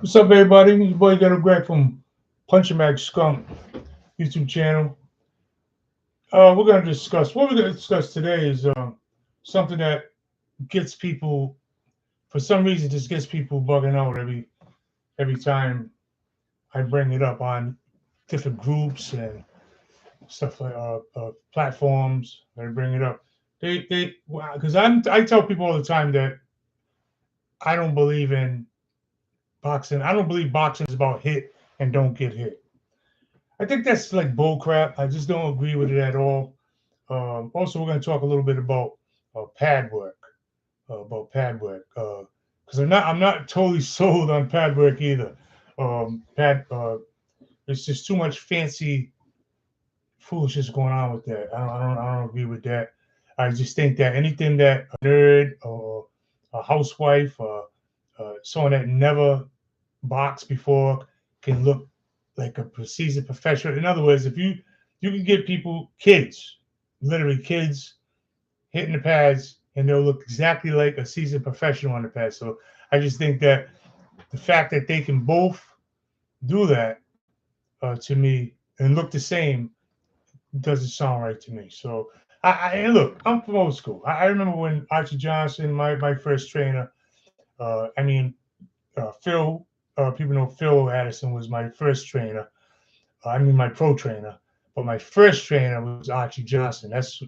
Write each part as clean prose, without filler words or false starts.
What's up, everybody? Your boy got a Greg from Punchingbagskunk YouTube channel. We're gonna discuss what we're gonna discuss today is something that gets people, for some reason, just gets people bugging out every time I bring it up on different groups and stuff like platforms. I bring it up. They because I tell people all the time that I don't believe in boxing. I don't believe boxing is about hit and don't get hit. I think that's like bull crap. I just don't agree with it at all. Also, we're going to talk a little bit pad work, about pad work, because I'm not totally sold on pad work either. Pad, it's just too much fancy foolishness going on with that. I don't agree with that. I just think that anything that a nerd or a housewife or someone that never boxed before can look like a seasoned professional. In other words, if you can get people, kids, literally kids, hitting the pads, and they'll look exactly like a seasoned professional on the pads. So I just think that the fact that they can both do that to me and look the same doesn't sound right to me. So I look, I'm from old school. I remember when Archie Johnson, my first trainer. I mean, Phil. People know Phil Addison was my first trainer. I mean, my pro trainer. But my first trainer was Archie Johnson. That's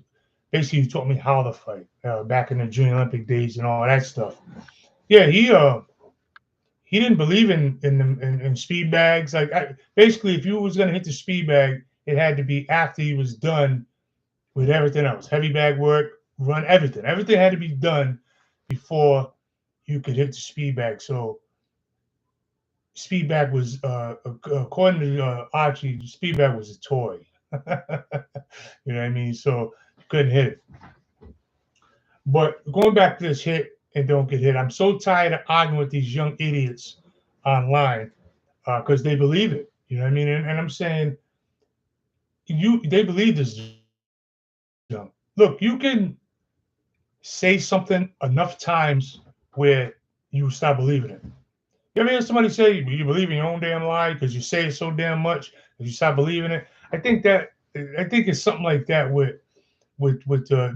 basically he taught me how to fight back in the Junior Olympic days and all that stuff. Yeah, he didn't believe in speed bags. Like basically, if you was gonna hit the speed bag, it had to be after he was done with everything else, heavy bag work, run everything. Everything had to be done before you could hit the speed bag. So speed bag was, according to Archie, speed bag was a toy. You know what I mean? So you couldn't hit it. But going back to this hit and don't get hit, I'm so tired of arguing with these young idiots online because they believe it. You know what I mean? And I'm saying they believe this junk. Look, you can say something enough times where you start believing it. You ever hear somebody say you believe in your own damn lie because you say it so damn much that you start believing it? I think it's something like that with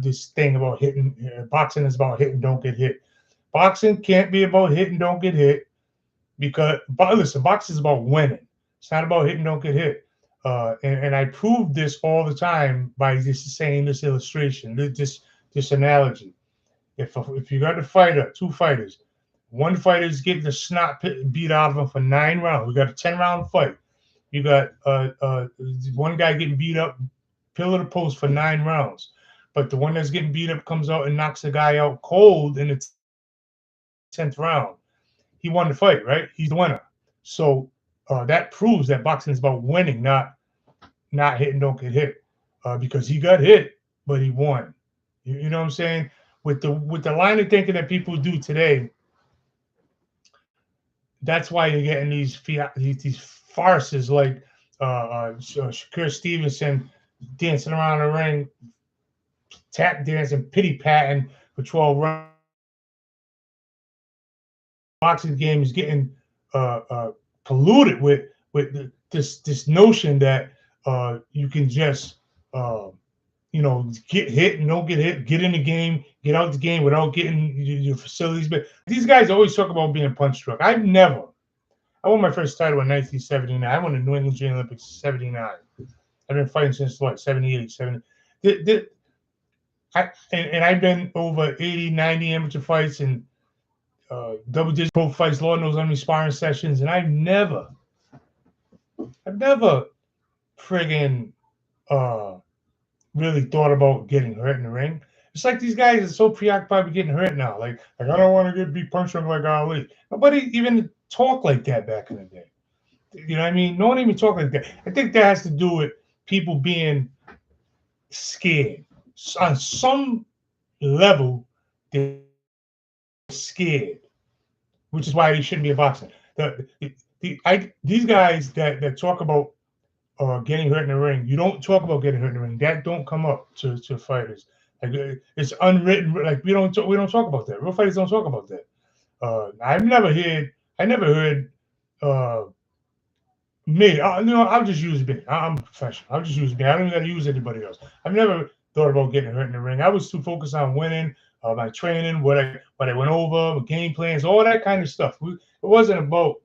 this thing about hitting. Boxing is about hit and don't get hit. Boxing can't be about hit and don't get hit because, but listen, boxing is about winning. It's not about hit and don't get hit. And I prove this all the time by just saying this illustration, this analogy. If you got a fighter, two fighters, one fighter is getting the snot beat out of him for 9 rounds. We got a 10 round fight. You got one guy getting beat up, pillar to post for 9 rounds. But the one that's getting beat up comes out and knocks the guy out cold in the 10th round. He won the fight, right? He's the winner. So that proves that boxing is about winning, not hit and don't get hit, because he got hit, but he won. You know what I'm saying? With the line of thinking that people do today, that's why you're getting these farces like Shakur Stevenson dancing around the ring, tap dancing, pity patting for 12 rounds. Boxing game is getting polluted with this notion that you can just get hit and don't get hit, get in the game, get out the game without getting your facilities. But these guys always talk about being punch drunk. I've never. I won my first title in 1979. I won the New England Junior Olympics in 79. I've been fighting since what, 78, 70. And I've been over 80, 90 amateur fights and double digit pro fights, Lord knows how many sparring sessions. And I've never friggin' uh, really thought about getting hurt in the ring. It's like these guys are so preoccupied with getting hurt now. Like I don't want to be punched like Ali. Nobody even talked like that back in the day. You know what I mean? No one even talked like that. I think that has to do with people being scared. On some level, they're scared, which is why they shouldn't be a boxer. These guys that talk about getting hurt in the ring, you don't talk about getting hurt in the ring. That don't come up to fighters. Like it's unwritten. Like we don't talk about that. Real fighters don't talk about that. I never heard uh, I'll just use me. I'm a professional. I'll just use me. I don't even got to use anybody else. I've never thought about getting hurt in the ring. I was too focused on winning, my training, what I went over, my game plans, all that kind of stuff. It wasn't about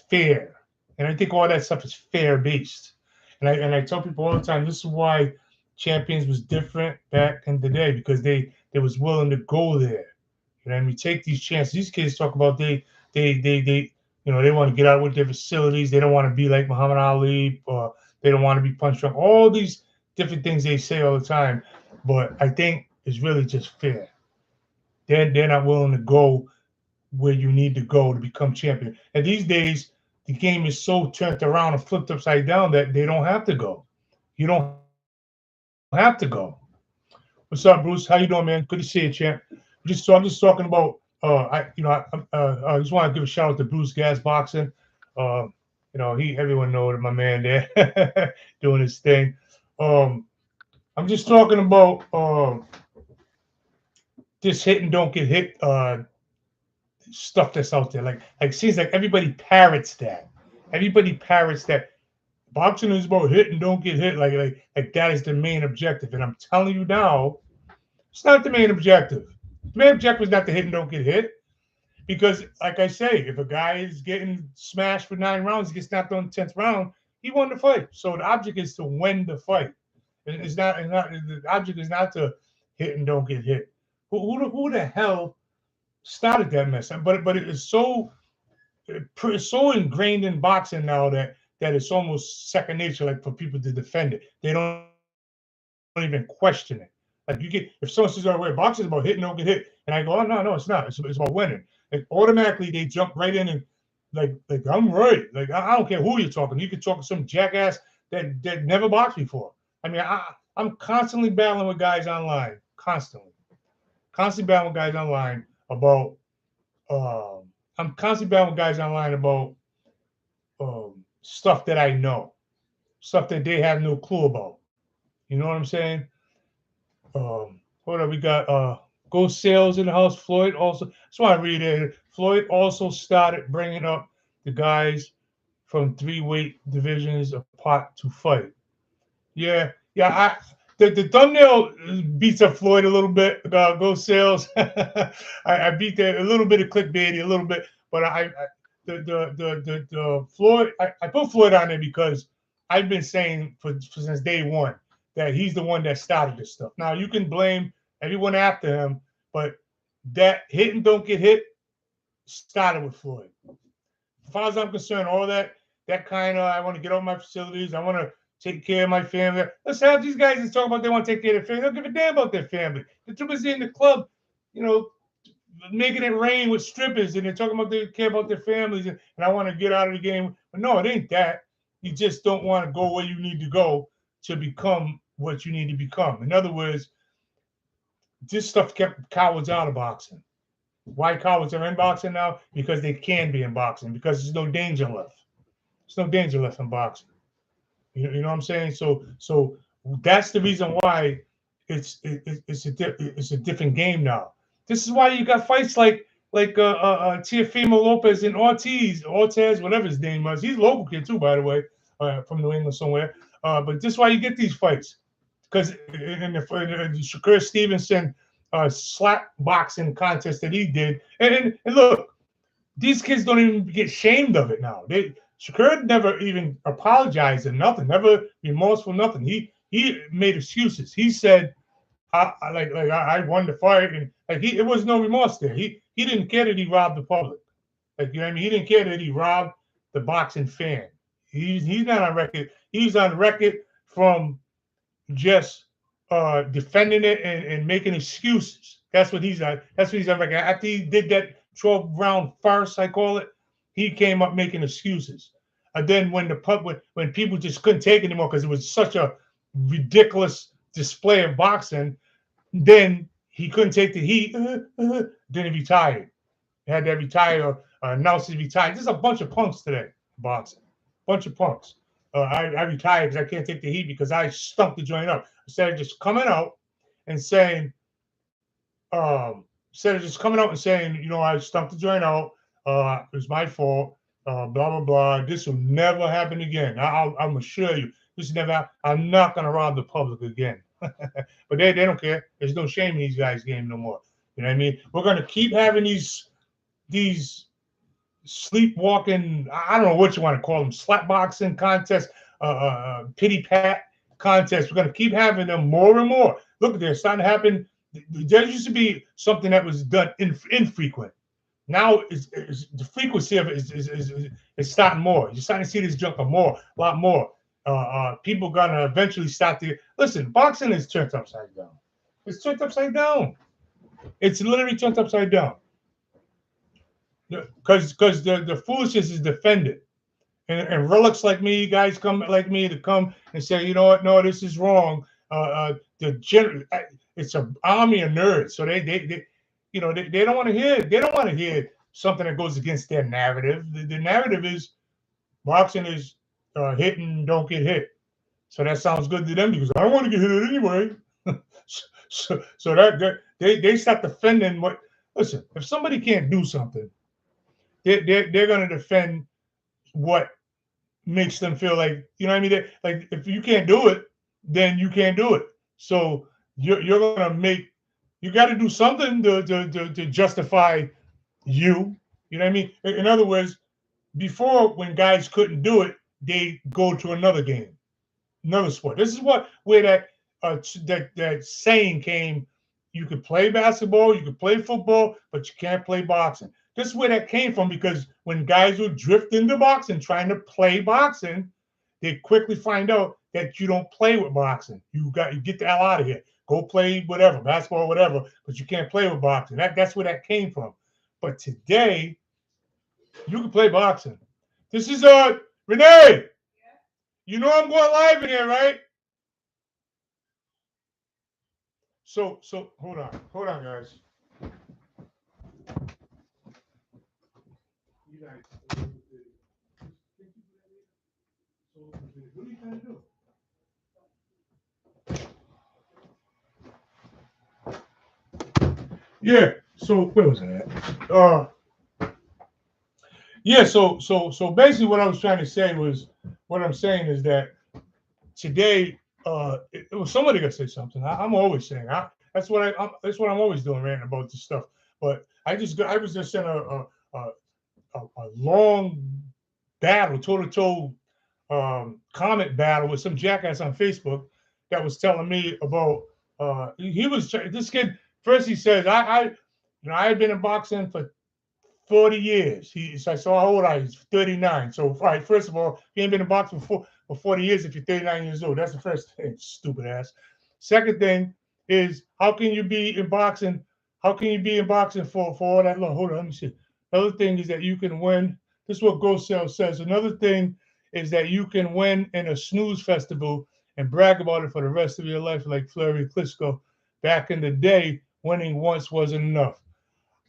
fair, and I think all that stuff is fair based. And I tell people all the time, this is why champions was different back in the day, because they was willing to go there. You know what I mean? Take these chances. These kids talk about they they want to get out with their facilities. They don't want to be like Muhammad Ali, or they don't want to be punched drunk. All these different things they say all the time, but I think it's really just fair. They're not willing to go where you need to go to become champion. And these days, the game is so turned around and flipped upside down that they don't have to go. You don't have to go. What's up, Bruce? How you doing, man? Good to see you, champ. I'm just talking about. I just want to give a shout out to Bruce Gas Boxing. Everyone knows my man there doing his thing. Um, I'm just talking about this hit and don't get hit stuff that's out there. Like seems like everybody parrots that. Everybody parrots that. Boxing is about hit and don't get hit. Like that is the main objective. And I'm telling you now, it's not the main objective. The main objective is not to hit and don't get hit. Because, like I say, if a guy is getting smashed for 9 rounds, he gets knocked on the 10th round, he won the fight. So the object is to win the fight. The object is not to hit and don't get hit. Who the hell started that mess? But it is it's so ingrained in boxing now that it's almost second nature, like for people to defend it. They don't even question it. Like if someone says, "Oh, wait, boxing is about hit and don't get hit," and I go, "Oh no, it's not. It's about winning." Like automatically they jump right in and like I'm right. Like I don't care who you're talking. You could talk to some jackass that never boxed before. I mean, I'm constantly battling with guys online, constantly battling with guys online about. I'm constantly battling with guys online about stuff that I know, stuff that they have no clue about. You know what I'm saying? Hold on, we got Ghost Sales in the house. Floyd also. Just want to read it. Floyd also started bringing up the guys from 3 weight divisions apart to fight. Yeah. The thumbnail beats up Floyd a little bit. Ghost Sales. I beat that a little bit of clickbaity, a little bit, but the Floyd. I put Floyd on there because I've been saying for since day one that he's the one that started this stuff. Now you can blame everyone after him, but that hit and don't get hit started with Floyd. As far as I'm concerned, all that kind of I want to get on my facilities. I want to take care of my family. Let's have these guys that talk about they want to take care of their family. They don't give a damn about their family. They're too busy in the club, you know, making it rain with strippers, and they're talking about they care about their families, and I want to get out of the game. But no, it ain't that. You just don't want to go where you need to go to become what you need to become. In other words, this stuff kept cowards out of boxing. Why cowards are in boxing now? Because they can be in boxing, because there's no danger left. There's no danger left in boxing. You know what I'm saying? So that's the reason why it's a different game now. This is why you got fights like Teofimo Lopez and Ortiz, whatever his name was. He's a local kid too, by the way, from New England somewhere. But this is why you get these fights, because in the Shakur Stevenson slap boxing contest that he did, and look, these kids don't even get shamed of it now. Shakur never even apologized and nothing, never remorseful, nothing. He made excuses. He said, I won the fight, and it was no remorse there. He didn't care that he robbed the public. Like, you know what I mean? He didn't care that he robbed the boxing fan. He's not on record. He's on record from just defending it and making excuses. That's what he's on. That's what he's on record. After he did that 12-round farce, I call it, he came up making excuses. And then when when people just couldn't take it anymore because it was such a ridiculous display of boxing, then he couldn't take the heat. Then he retired. He had to retire or announce he retired. There's a bunch of punks today, boxing. Bunch of punks. I retired because I can't take the heat because I stunk the joint up. Instead of just coming out and saying, I stunk the joint out. It was my fault. blah, blah, blah. This will never happen again. I'm assure you, this never. I'm not going to rob the public again. But they don't care. There's no shame in these guys' game no more. You know what I mean? We're going to keep having these sleepwalking, I don't know what you want to call them, slapboxing contests, pity pat contests. We're going to keep having them more and more. Look, they're starting to happen. There used to be something that was done infrequent. Now the frequency of it is starting more. You're starting to see this junk a lot more. People gonna eventually start to listen. Boxing is turned upside down. It's turned upside down. It's literally turned upside down. Because the foolishness is defended, and relics like me, guys come like me to come and say, you know what, no, this is wrong. It's an army of nerds, so they don't want to hear. They don't want to hear something that goes against their narrative. The narrative is boxing is hit and don't get hit. So that sounds good to them because I don't want to get hit anyway. so that they start defending what. Listen, if somebody can't do something, they're going to defend what makes them feel like, you know what I mean? Like if you can't do it, then you can't do it. So you're going to make, you got to do something to justify you. You know what I mean? In other words, before when guys couldn't do it, they go to another game, another sport. This is where that saying came. You could play basketball, you could play football, but you can't play boxing. This is where that came from, because when guys would drift into boxing, trying to play boxing, they quickly find out that you don't play with boxing. You get the hell out of here. Go play whatever, basketball, whatever, but you can't play with boxing. That's where that came from. But today, you can play boxing. This is Renee. You know I'm going live in here, right? So hold on, guys. You guys, what are you trying to do? Yeah. So where was I at? Yeah. So basically, what I was trying to say was, what I'm saying is that today, it was somebody gonna say something. I'm always saying that's what I'm always doing, ranting about this stuff. But I was just in a long battle, toe-to-toe comment battle with some jackass on Facebook that was telling me about this kid. First he says I had been in boxing for 40 years. So I saw how old I was, 39. So all right, first of all, you ain't been in boxing for 40 years if you're 39 years old. That's the first thing, stupid ass. Second thing is, how can you be in boxing? How can you be in boxing for all that long? Hold on, let me see. Another thing is that you can win. This is what Ghost Sale says. Another thing is that you can win in a snooze festival and brag about it for the rest of your life, like Fleury Klitschko. Back in the day, winning once wasn't enough.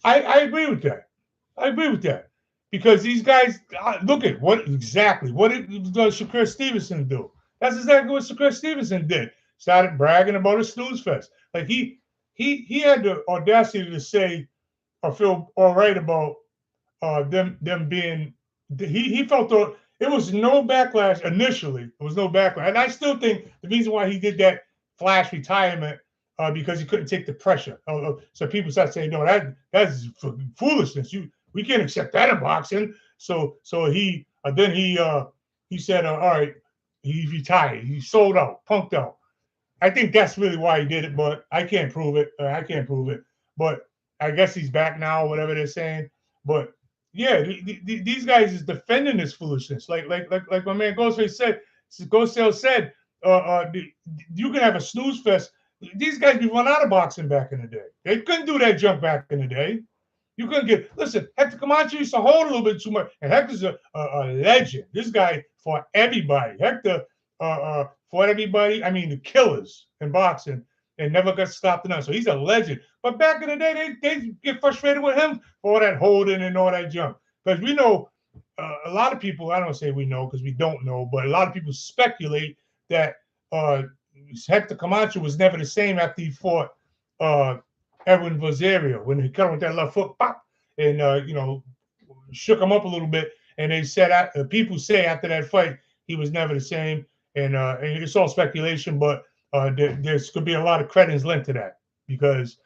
I agree with that. I agree with that, because these guys look at what did Shakur Stevenson do? That's exactly what Shakur Stevenson did. Started bragging about a snooze fest. Like he had the audacity to say or feel all right about them being. He felt it was no backlash initially. There was no backlash, and I still think the reason why he did that flash retirement. Because he couldn't take the pressure. So people start saying, "No, that's foolishness. We can't accept that in boxing." So he said, "All right." He retired. He sold out, punked out. I think that's really why he did it, but I can't prove it. But I guess he's back now, whatever they're saying. But yeah, these guys is defending this foolishness. Like my man Ghostface said. Ghostface said, you can have a snooze fest. These guys be run out of boxing back in the day. They couldn't do that junk back in the day. You couldn't listen, Hector Camacho used to hold a little bit too much. And Hector's a legend. This guy fought everybody. Hector fought everybody. I mean, the killers in boxing, and never got stopped enough. So he's a legend. But back in the day, they get frustrated with him for all that holding and all that junk. Because we know a lot of people, I don't say we know because we don't know, but a lot of people speculate that Hector Camacho was never the same after he fought Edwin Vazario when he cut him with that left foot, pop, and shook him up a little bit. And they said people say after that fight he was never the same, and it's all speculation, but there's could be a lot of credits linked to that because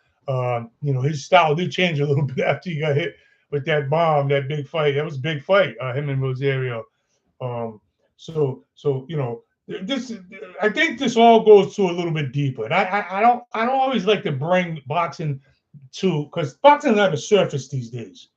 his style did change a little bit after he got hit with that bomb, that big fight. That was a big fight, him and Rosario. So this, I think this all goes to a little bit deeper, and I don't always like to bring boxing to, because boxing is on the surface these days.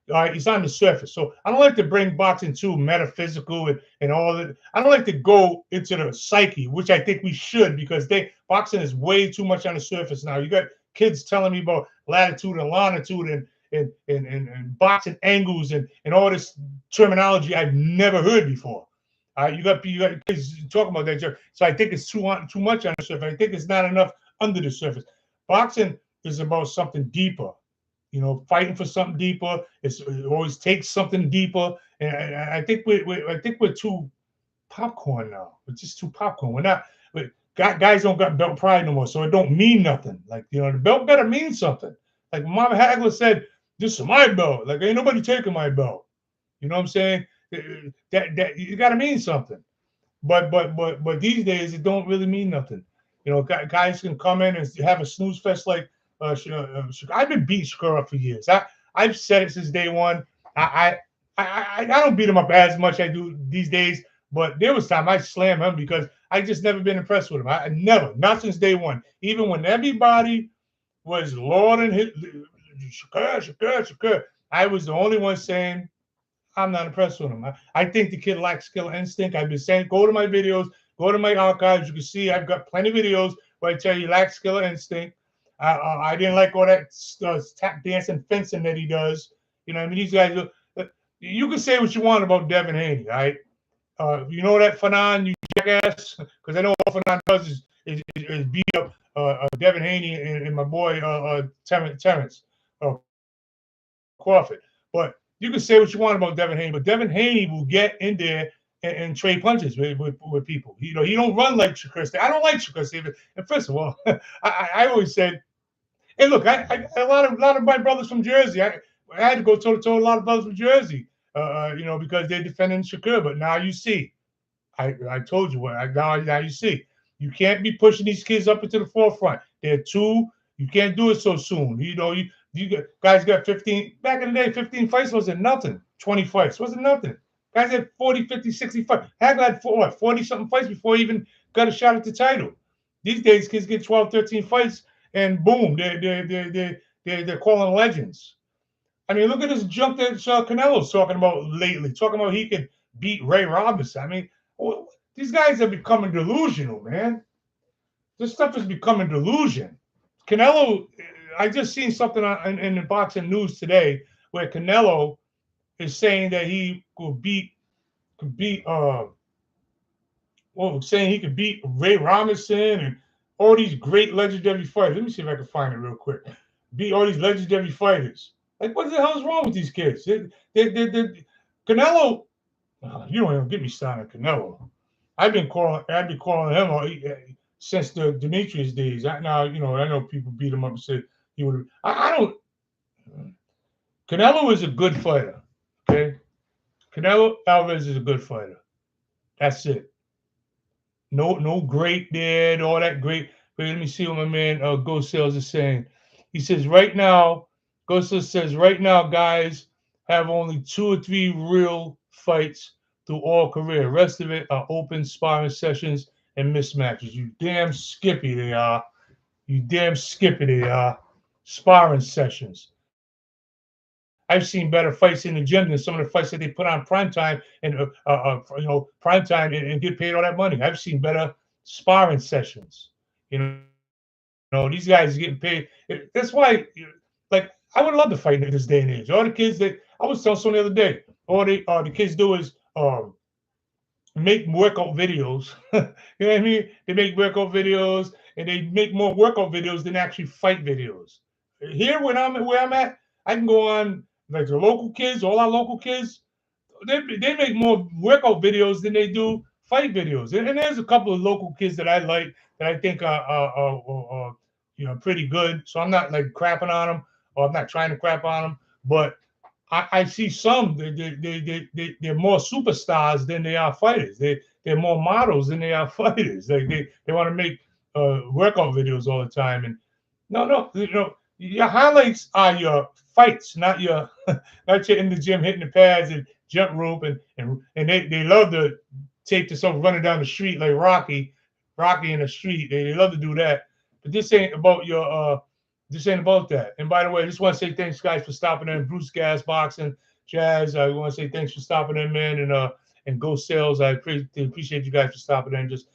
All right, it's on the surface. So I don't like to bring boxing to metaphysical and all that. I don't like to go into the psyche, which I think we should, because boxing is way too much on the surface now. You got kids telling me about latitude and longitude and boxing angles and all this terminology I've never heard before. You got kids talking about that. So I think it's too much on the surface. I think it's not enough under the surface. Boxing is about something deeper. Fighting for something deeper. It always takes something deeper, and I think we're too popcorn now. We're just too popcorn. We're not. Guys don't got belt pride no more, so it don't mean nothing. Like the belt better mean something. Like Mama Hagler said, "This is my belt. Like ain't nobody taking my belt." You know what I'm saying? That you got to mean something. But these days it don't really mean nothing. Guys can come in and have a snooze fest like. I've been beating Shakur up for years. I've said it since day one. I don't beat him up as much as I do these days, but there was time I slammed him because I just never been impressed with him. I never, not since day one. Even when everybody was lauding Shakur, I was the only one saying I'm not impressed with him. I think the kid lacks skill and instinct. I've been saying, go to my videos, go to my archives. You can see I've got plenty of videos where I tell you he lacks skill and instinct. I didn't like all that tap dancing fencing that he does. I mean, these guys. You can say what you want about Devin Haney, all right? You know that Fanon, you jackass, because I know all Fanon does is beat up Devin Haney and my boy Terrence Crawford. But you can say what you want about Devin Haney, but Devin Haney will get in there and trade punches with people. He don't run like Shakur. I don't like Shakur. And first of all, I always said. Hey, look, a lot of my brothers from Jersey. I had to go toe to toe with a lot of brothers from Jersey, because they're defending Shakur. But now you see, I told you what. Now you see, you can't be pushing these kids up into the forefront. They're too. You can't do it so soon. Guys got 15 back in the day. 15 fights wasn't nothing. 20 fights wasn't nothing. Guys had 40, 50, 60 fights. Hagler had 40 something fights before he even got a shot at the title. These days, kids get 12, 13 fights. And boom, they're calling legends. I mean, look at this junk that Canelo's talking about lately, talking about he could beat Ray Robinson. I mean, these guys are becoming delusional, man. This stuff is becoming delusion. Canelo, I just seen something in the boxing news today where Canelo is saying that he could beat saying he could beat Ray Robinson and all these great legendary fighters. Let me see if I can find it real quick. Beat all these legendary fighters. Like, what the hell is wrong with these kids? Canelo, you don't even get me started on Canelo. I've been calling him since the Demetrius days. I know people beat him up and said he would. I don't. Canelo is a good fighter. Okay, Canelo Alvarez is a good fighter. That's it. No great there, all that great. Wait, let me see what my man Ghost Sales is saying. He says right now, Ghost Sales says right now, guys have only 2 or 3 real fights through all career. Rest of it are open sparring sessions and mismatches. You damn skippy they are. Sparring sessions. I've seen better fights in the gym than some of the fights that they put on primetime and primetime and get paid all that money. I've seen better sparring sessions. These guys are getting paid. That's why, like, I would love to fight in this day and age. All the kids that I was telling someone the other day, all the kids do is make workout videos. You know what I mean? They make workout videos and they make more workout videos than actually fight videos. Here, where I'm at, I can go on. Like the local kids, all our local kids, they make more workout videos than they do fight videos. And there's a couple of local kids that I like that I think are pretty good. So I'm not like crapping on them, or I'm not trying to crap on them. But I see some they're more superstars than they are fighters. They're more models than they are fighters. Like they want to make workout videos all the time. And no, your highlights are your fights, not your not your in the gym hitting the pads and jump rope and they love to tape themselves running down the street like Rocky in the street. They love to do that. But this ain't about your this ain't about that. And by the way, I just want to say thanks, guys, for stopping in. Bruce Gas Boxing, Jazz. I want to say thanks for stopping in, man, and Go Sales. I appreciate you guys for stopping in. Just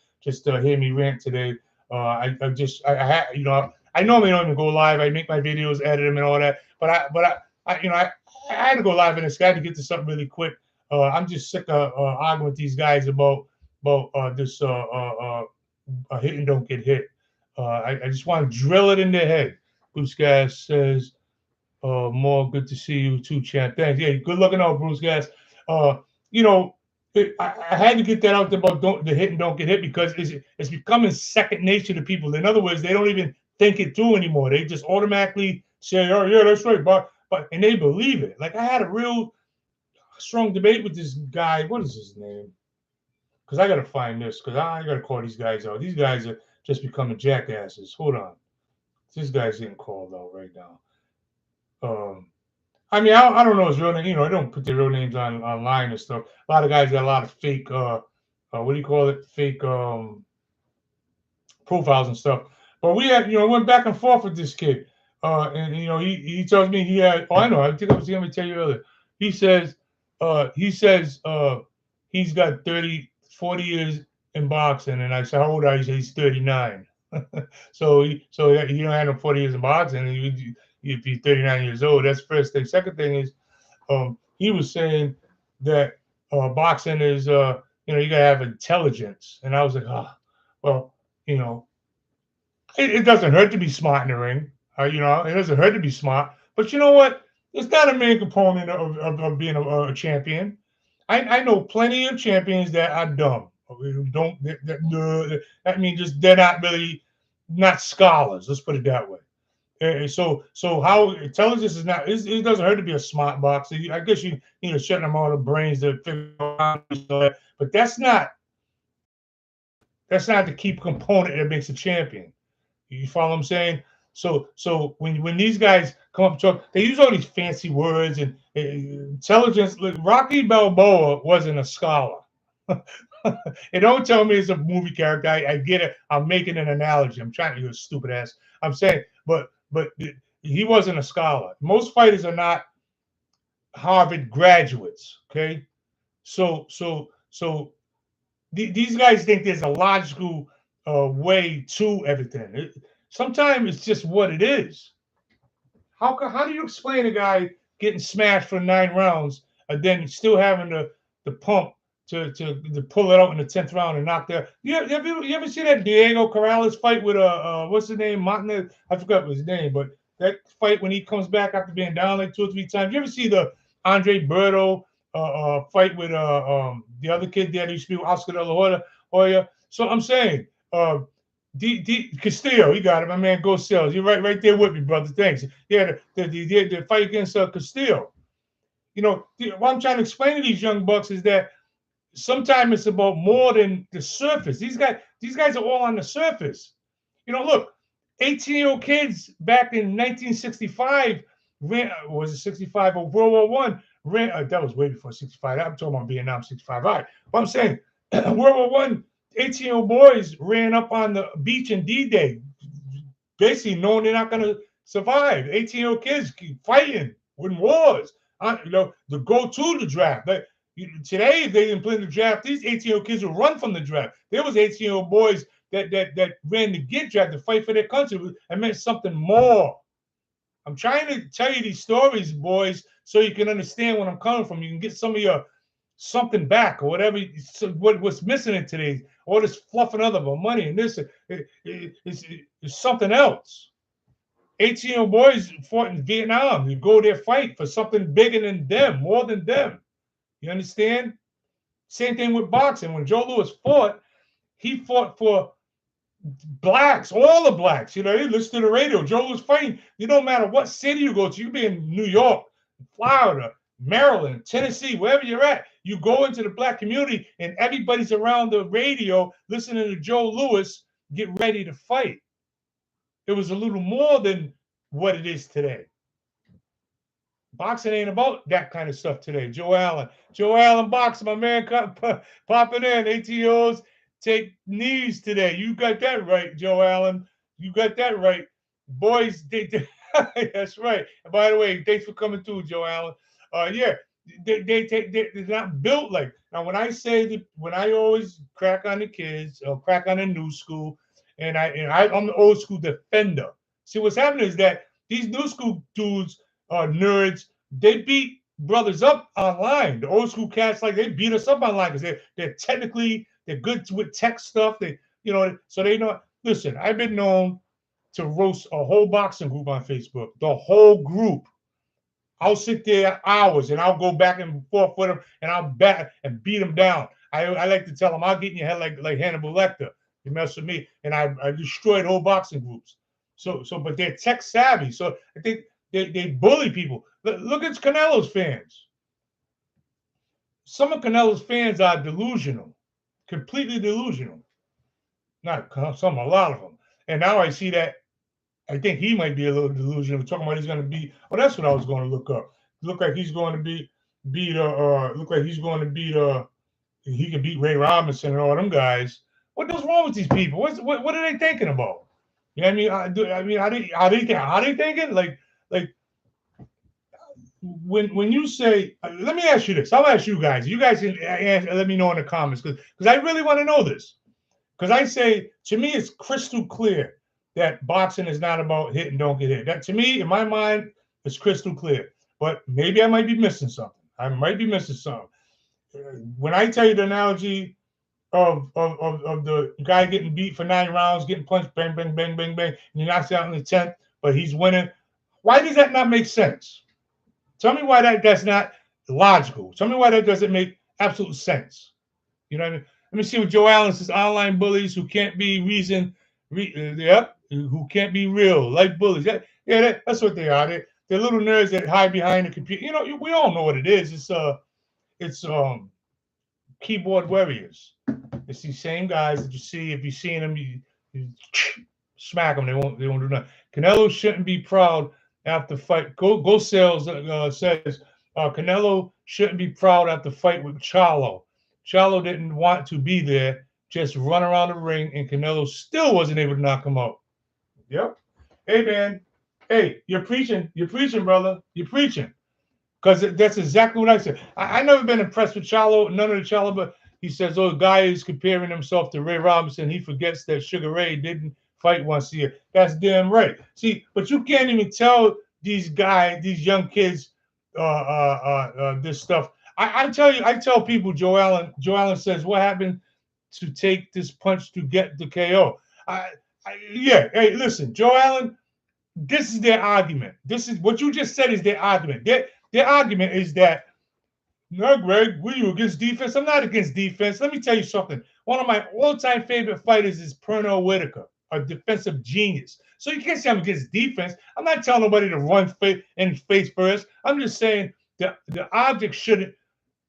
hear me rant today. I had I normally don't even go live. I make my videos, edit them, and all that. But I had to go live in this guy to get to something really quick. I'm just sick of arguing with these guys about this hit and don't get hit. I just want to drill it in their head. Bruce Gas says, more good to see you too, champ. Thanks. Yeah, good looking out, Bruce Gas. You know, I had to get that out there about the hit and don't get hit because it's becoming second nature to people. In other words, they don't even think it through anymore. They just automatically say, "Oh yeah, that's right," but and they believe it. Like I had a real strong debate with this guy. What is his name? Because I got to find this because I got to call these guys out. These guys are just becoming jackasses. Hold on. This guy's getting called out right now. I mean, I don't know his real name. I don't put their real names online and stuff. A lot of guys got a lot of fake, what do you call it? Fake profiles and stuff. But we had, went back and forth with this kid. And he tells me he had. Oh, I know. I think I was going to tell you earlier. He says he's got 40 years in boxing, and I said, how old are you? He said he's 39. so he don't have no 40 years in boxing. And if he's 39 years old, that's the first thing. Second thing is, he was saying that boxing is, you gotta have intelligence, and I was like, well, it doesn't hurt to be smart in the ring. It doesn't hurt to be smart. But you know what? It's not a main component of being a champion. I know plenty of champions that are dumb. That means just they're not scholars. Let's put it that way. So how intelligence is not? It doesn't hurt to be a smart boxer. I guess you need to shut them all the brains to figure out, but that's not the key component that makes a champion. You follow what I'm saying? So when these guys come up and talk, they use all these fancy words and intelligence. Look, Rocky Balboa wasn't a scholar. And don't tell me it's a movie character. I get it. I'm making an analogy. I'm trying to use stupid ass. I'm saying, but he wasn't a scholar. Most fighters are not Harvard graduates. Okay, so these guys think there's a logical way to everything. Sometimes it's just what it is. How do you explain a guy getting smashed for 9 rounds and then still having the pump to pull it out in the 10th round and knock there? You ever see that Diego Corrales fight with what's his name, Martin? I forgot his name, but that fight when he comes back after being down like 2 or 3 times. You ever see the Andre Berto fight with the other kid there that used to be Oscar De La Hoya? So I'm saying Castillo, you got it, my man. Go Sales. You're right there with me, brother. Thanks. Yeah, the fight against Castillo. What I'm trying to explain to these young bucks is that sometimes it's about more than the surface. These guys are all on the surface. Look, 18-year-old kids back in 1965 was it 65 or World War I ran. That was way before 65. I'm talking about Vietnam 65. All right. What I'm saying, World War I, 18-year-old boys ran up on the beach in D-Day, basically knowing they're not going to survive. 18-year-old kids keep fighting, winning wars. To go to the draft. Today, if they didn't play in the draft, these 18-year-old kids will run from the draft. There was 18-year-old boys that ran to get drafted, to fight for their country. It meant something more. I'm trying to tell you these stories, boys, so you can understand where I'm coming from. You can get some of your something back or whatever. What's missing in today, all this fluffing other about money and this is something else. 18-year-old boys fought in Vietnam. You go there, fight for something bigger than them, more than them. You understand? Same thing with boxing. When Joe Louis fought, he fought for blacks, all the blacks. They listen to the radio. Joe was fighting. No matter what city you go to, you be in New York, Florida, Maryland, Tennessee, wherever you're at, you go into the black community and everybody's around the radio listening to Joe Louis get ready to fight. It was a little more than what it is today. Boxing ain't about that kind of stuff today. Joe Allen boxing, my man, popping in. ATOs take knees today. You got that right, Joe Allen. You got that right. Boys, that's right. And by the way, thanks for coming through, Joe Allen. Yeah, they're not built like. Now, when I always crack on the kids, or crack on the new school, and I'm the old school defender. See, what's happening is that these new school dudes are nerds. They beat brothers up online. The old school cats, like, they beat us up online because they're good with tech stuff. So they know. Listen, I've been known to roast a whole boxing group on Facebook. The whole group. I'll sit there hours and I'll go back and forth with them and I'll back and beat them down. I like to tell them, I'll get in your head like Hannibal Lecter. You mess with me, and I destroyed whole boxing groups. But they're tech savvy. So I think they bully people. Look at Canelo's fans. Some of Canelo's fans are delusional, completely delusional. Not some, a lot of them. And now I see that. I think he might be a little delusional. We're talking about he's going to be. Oh, that's what I was going to look up. Look like he's going to beat. Look like he's going to beat. He can beat Ray Robinson and all them guys. What is wrong with these people? What are they thinking about? You know what I mean? How they thinking? Like when you say, let me ask you this. I'll ask you guys. You guys can let me know in the comments because I really want to know this. Because I say, to me, it's crystal clear that boxing is not about hit and don't get hit. That, to me, in my mind, it's crystal clear. But maybe I might be missing something. When I tell you the analogy of the guy getting beat for 9 rounds, getting punched, bang, bang, bang, bang, bang, and he knocks out in the 10th, but he's winning. Why does that not make sense? Tell me why that's not logical. Tell me why that doesn't make absolute sense. You know what I mean? Let me see what Joe Allen says. Online bullies who can't be who can't be real, like bullies. That's what they are. They're little nerds that hide behind the computer. You know, we all know what it is. It's keyboard warriors. It's these same guys that you see. If you've seen them, you smack them. They won't do nothing. Canelo shouldn't be proud after fight. Go Sales says Canelo shouldn't be proud after fight with Charlo. Charlo didn't want to be there, just run around the ring, and Canelo still wasn't able to knock him out. Yep. Hey, man. Hey, you're preaching, brother. You're preaching. Because that's exactly what I said. I never been impressed with Charlo, none of the Charlo, but he says, oh, the guy is comparing himself to Ray Robinson. He forgets that Sugar Ray didn't fight once a year. That's damn right. See, but you can't even tell these young kids, this stuff. I tell people, Joe Allen says, what happened to take this punch to get the KO? Hey, listen, Joe Allen, this is their argument. This is what you just said is their argument. Their argument is that, no, Greg, were you against defense? I'm not against defense. Let me tell you something. One of my all-time favorite fighters is Pernell Whitaker, a defensive genius. So you can't say I'm against defense. I'm not telling nobody to run face first. I'm just saying the object shouldn't,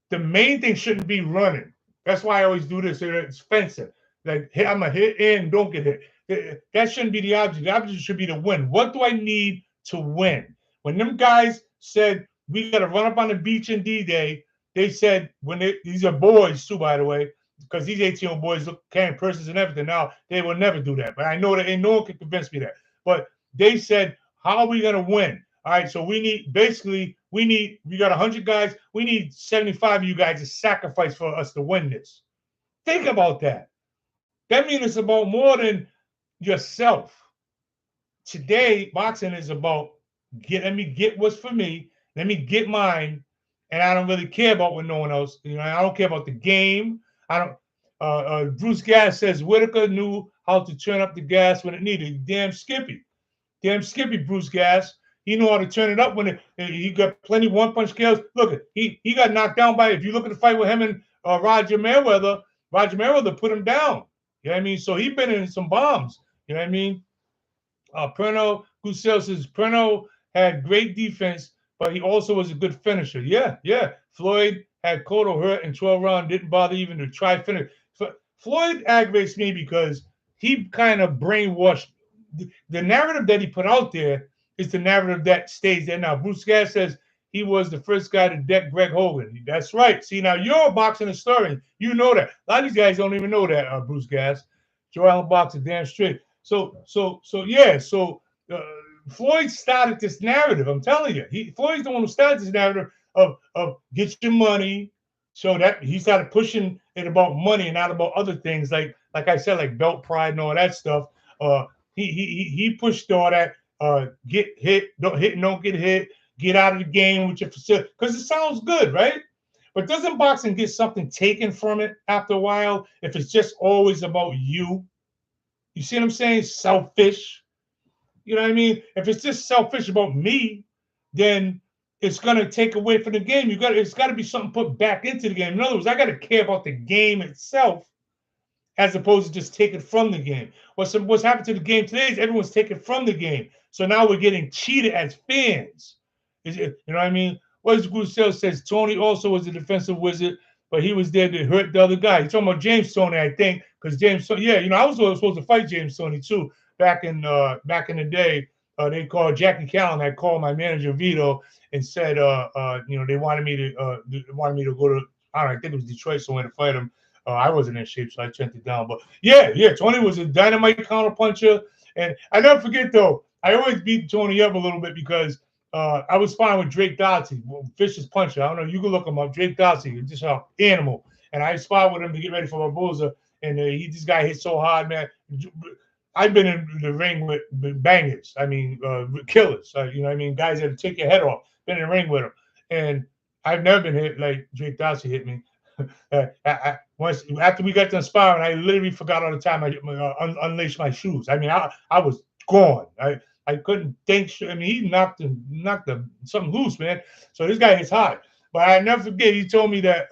the main thing shouldn't be running. That's why I always do this. It's fencing. Like, hey, I'm going to hit and don't get hit. That shouldn't be the object. The object should be to win. What do I need to win? When them guys said, we got to run up on the beach in D-Day, they said, these are boys too, by the way, because these 18-year-old boys look carrying purses and everything. Now, they will never do that. But I know that no one can convince me that. But they said, how are we going to win? All right, so we got 100 guys. We need 75 of you guys to sacrifice for us to win this. Think about that. That means it's about more than yourself. Today, boxing is about let me get what's for me. Let me get mine. And I don't really care about what no one else. You know, I don't care about the game. I don't. Bruce Gas says Whitaker knew how to turn up the gas when it needed. Damn Skippy, Bruce Gas. He knew how to turn it up when he got plenty one-punch kills. Look, he got knocked down by. If you look at the fight with him and Roger Mayweather put him down. You know what I mean? So he's been in some bombs. You know what I mean? Pernell Gusel says Pernell had great defense but he also was a good finisher. Yeah, yeah. Floyd had Cotto hurt in 12 rounds, didn't bother even to try finish. Floyd aggravates me because he kind of brainwashed. The narrative that he put out there is the narrative that stays there now. Bruce Gass says he was the first guy to deck Greg Hogan. That's right. See, now you're a boxing historian. You know that. A lot of these guys don't even know that, Bruce Gass. Joe Allen boxer, damn straight. Yeah. Floyd started this narrative. I'm telling you, Floyd's the one who started this narrative of get your money. So that he started pushing it about money and not about other things like I said, like belt pride and all that stuff. He pushed all that. Get hit, don't get hit. Get out of the game with your facility because it sounds good, right? But doesn't boxing get something taken from it after a while if it's just always about you? You see what I'm saying? Selfish. You know what I mean? If it's just selfish about me, then it's gonna take away from the game. It's got to be something put back into the game. In other words, I got to care about the game itself as opposed to just taking from the game. What's happened to the game today is everyone's taking from the game. So now we're getting cheated as fans. You know what I mean? What Gusel says, Tony also was a defensive wizard, but he was there to hurt the other guy. You're talking about James Toney, I think, because James, yeah, I was supposed to fight James Toney too back in the day. They called Jackie Callan. I called my manager Vito and said, they wanted me to go to, I don't know, I think it was Detroit somewhere to fight him. I wasn't in shape, so I turned it down. But yeah, Tony was a dynamite counterpuncher, and I never forget though. I always beat Tony up a little bit because I was fine with Drake Dotsey, vicious puncher. I don't know. You can look him up. Drake Dotsey, just an animal. And I sparred with him to get ready for Barboza, and this guy hit so hard, man. I've been in the ring with bangers. I mean, killers. You know what I mean? Guys that take your head off. Been in the ring with them. And I've never been hit like Drake Dotsey hit me. Once after we got done sparring, I literally forgot all the time I unlaced my shoes. I mean, I was gone. I couldn't think. I mean, he knocked something loose, man. So this guy hits hard. But I never forget, he told me that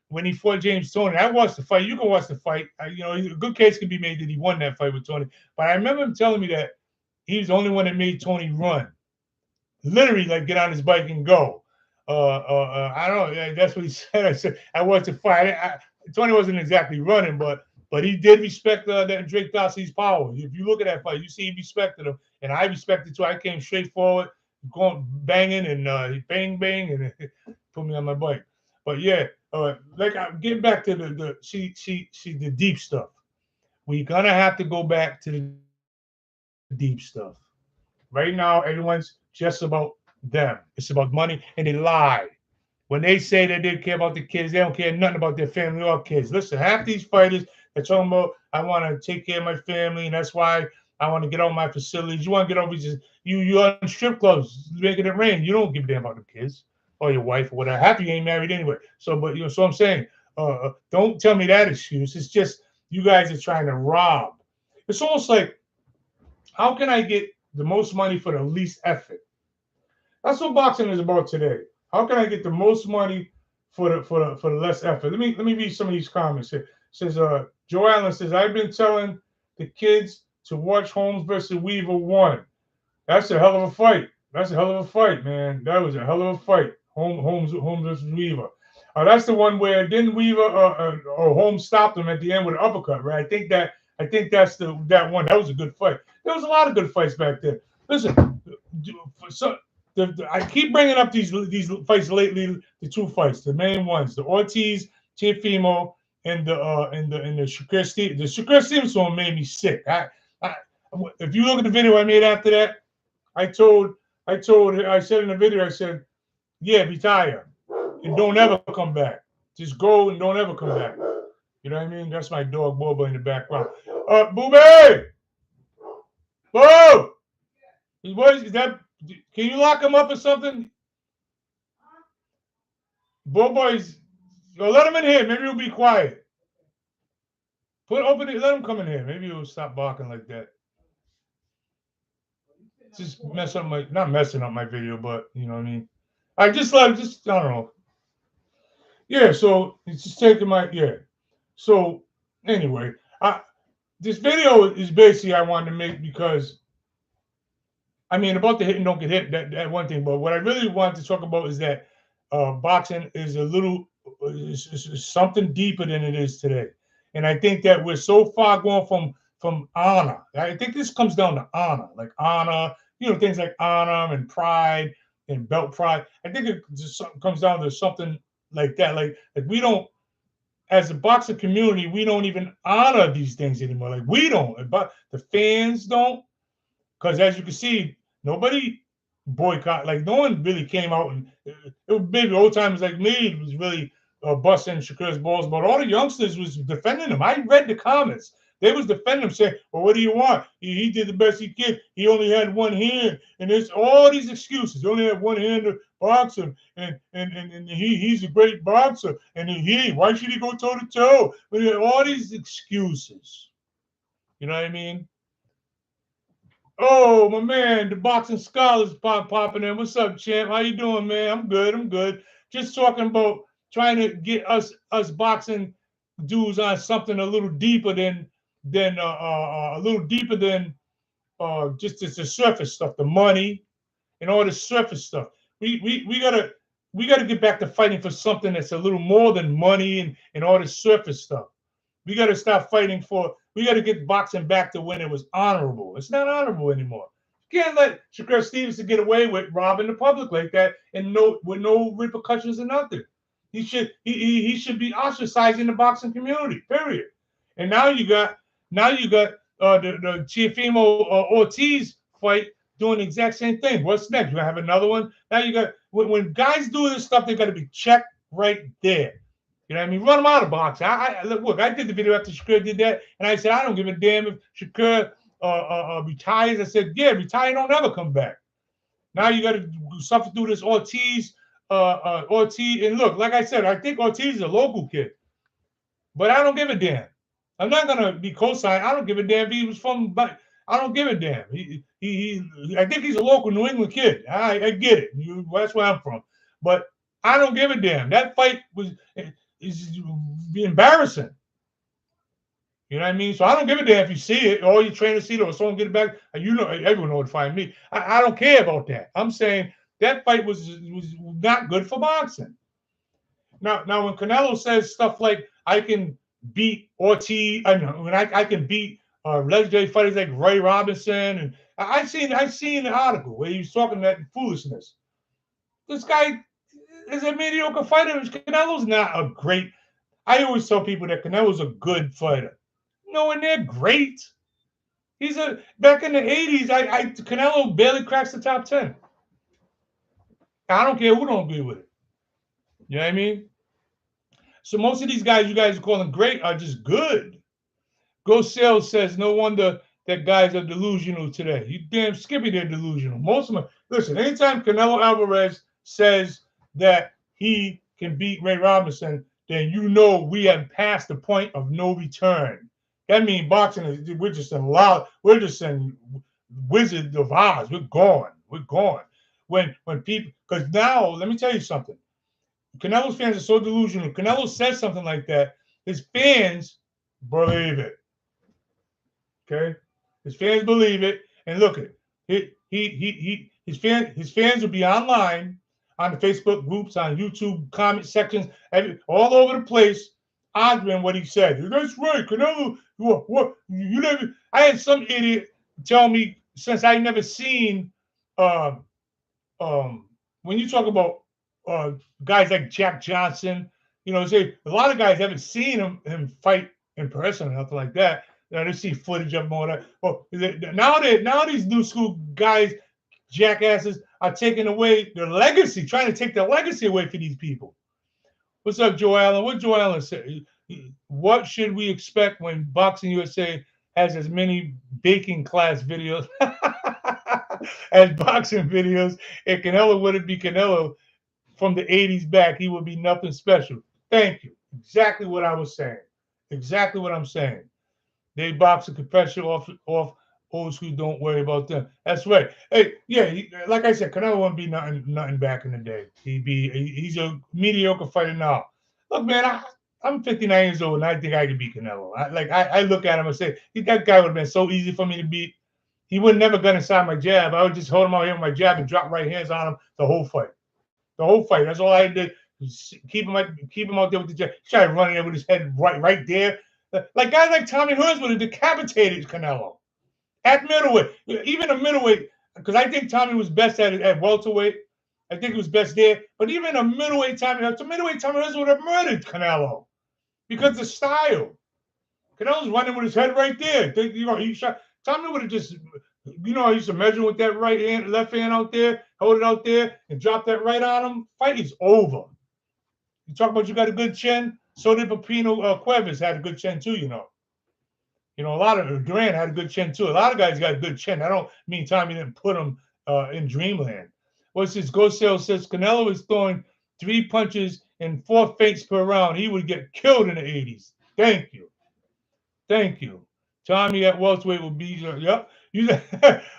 when he fought James Toney, I watched the fight. You can watch the fight. A good case can be made that he won that fight with Tony. But I remember him telling me that he was the only one that made Tony run. Literally, like get on his bike and go. I don't know. That's what he said. I said I watched the fight. Tony wasn't exactly running, but he did respect that Drake Dotsey's power. If you look at that fight, you see he respected him, and I respected too. I came straight forward, going banging and bang and put me on my bike. But yeah, like getting back to the deep stuff. We're gonna have to go back to the deep stuff. Right now, everyone's just about them. It's about money, and they lie. When they say that they care about the kids, they don't care nothing about their family or kids. Listen, half these fighters are talking about, I want to take care of my family, and that's why I want to get out my facilities. You want to get over you're on strip clubs, making it rain. You don't give a damn about the kids or your wife or whatever. Half you ain't married anyway. So I'm saying, don't tell me that excuse. It's just you guys are trying to rob. It's almost like, how can I get the most money for the least effort? That's what boxing is about today. How can I get the most money for the less effort? Let me read some of these comments here. It says Joe Allen says, I've been telling the kids to watch Holmes versus Weaver 1. That's a hell of a fight. That's a hell of a fight, man. That was a hell of a fight. Holmes versus Weaver. That's the one where didn't Weaver or Holmes stopped him at the end with an uppercut, right? I think that's that one. That was a good fight. There was a lot of good fights back then. Listen, I keep bringing up these fights lately. The two fights, the main ones, the Ortiz, Teofimo, and the Shakur Stevenson. The Shakur Stevenson one made me sick. If you look at the video I made after that, I said in the video, I said, yeah, retire and don't ever come back. Just go and don't ever come back. You know what I mean? That's my dog Boba in the background. Boobie! Boo! What is that? Can you lock him up or something? Bobo's. Let him in here. Maybe he'll be quiet. Let him come in here. Maybe he'll stop barking like that. Just not messing up my video, but you know what I mean. I don't know. Yeah, so it's just taking So anyway, this video is basically I wanted to make because I mean, about the hit and don't get hit, that one thing. But what I really wanted to talk about is that boxing is a little is something deeper than it is today. And I think that we're so far gone from honor. I think this comes down to honor, like honor, things like honor and pride and belt pride. I think it just comes down to something like that. Like we don't, as a boxing community, we don't even honor these things anymore. Like we don't, but the fans don't. Because as you can see, nobody boycott. Like no one really came out and it was big old timers like me was really busting Shakur's balls, but all the youngsters was defending him. I read the comments. They was defending him, saying, "Well, what do you want? He did the best he could. He only had one hand, and there's all these excuses. He only had one hand to box him, and he's a great boxer. And why should he go toe to toe? All these excuses. You know what I mean? Oh, my man, the boxing scholars popping in. What's up, champ? How you doing, man? I'm good. I'm good. Just talking about trying to get us boxing dudes on something a little deeper than just the surface stuff, the money and all the surface stuff. We gotta get back to fighting for something that's a little more than money and all the surface stuff. We got to stop fighting for. We got to get boxing back to when it was honorable. It's not honorable anymore. You can't let Shakur Stevenson get away with robbing the public like that and with no repercussions or nothing. He should be ostracizing the boxing community. Period. And now you got the Teofimo Ortiz fight doing the exact same thing. What's next? You gonna have another one? Now you got when guys do this stuff, they got to be checked right there. You know what I mean? Run him out of boxing. Look, I did the video after Shakur did that, and I said, I don't give a damn if Shakur retires. I said, yeah, retire, don't ever come back. Now you got to suffer through this Ortiz. And look, like I said, I think Ortiz is a local kid, but I don't give a damn. I'm not gonna be co-signed. I don't give a damn if he was from, but I don't give a damn. I think he's a local New England kid. I get it. That's where I'm from, but I don't give a damn. That fight is embarrassing. You know what I mean? So I don't give a damn if you see it, or your trainer see it, or someone get it back. Everyone know to find me. I don't care about that. I'm saying that fight was not good for boxing. Now when Canelo says stuff like I can beat Ortiz, I can beat legendary fighters like Ray Robinson, and I seen the article where he was talking that foolishness. This guy is a mediocre fighter. Canelo's not a great. I always tell people that Canelo's a good fighter. Nowhere near great. He's back in the 80s. Canelo barely cracks the top 10. I don't care who don't agree with it. You know what I mean? So most of these guys you guys are calling great are just good. Ghost Sales says no wonder that guys are delusional today. You damn Skippy, they're delusional. Most of them. Listen, anytime Canelo Alvarez says that he can beat Ray Robinson, then you know we have passed the point of no return. That means boxing is we're just in Wizard of Oz. We're gone. We're gone. When people, because now let me tell you something. Canelo's fans are so delusional. Canelo says something like that, his fans believe it. Okay, his fans believe it, and look at it. His fans will be online on the Facebook groups, on YouTube comment sections, all over the place, arguing what he said. That's right, Canelo. What you never? I had some idiot tell me since I never seen when you talk about guys like Jack Johnson, say a lot of guys haven't seen him fight in person or nothing like that. They see footage of him all that. Well, now these new school guys, jackasses, are taking away their legacy, trying to take their legacy away from these people. What's up, Joe Allen? What Joe Allen say? What should we expect when Boxing USA has as many baking class videos as boxing videos? And Canelo wouldn't be Canelo from the 80s back. He would be nothing special. Thank you. Exactly what I was saying. Exactly what I'm saying. They box a confession off old school. Don't worry about them. That's right. Hey, yeah, like I said, Canelo wouldn't be nothing back in the day. He's a mediocre fighter now. Look, man, I'm 59 years old and I think I can beat Canelo. I look at him and say, that guy would have been so easy for me to beat. he would never got inside my jab. I would just hold him out here with my jab and drop right hands on him the whole fight. The whole fight. That's all I did. Keep him out there with the jab. He tried running there with his head right there. Like guys like Tommy Hearns would have decapitated Canelo at middleweight, even a middleweight, because I think Tommy was best at welterweight. I think he was best there. But even a middleweight Tommy Hearns would have murdered Canelo because the style. Canelo's running with his head right there. He shot. Tommy would have just, he used to measure with that left hand out there, hold it out there, and drop that right on him. Fight is over. You talk about you got a good chin. So did Pepino Cuevas had a good chin too. A lot of Durant had a good chin too. A lot of guys got a good chin. I don't mean Tommy didn't put him in dreamland. What's this? Go Sale says Canelo is throwing 3 punches and 4 feints per round. He would get killed in the 80s. Thank you. Tommy at welterweight will be yep.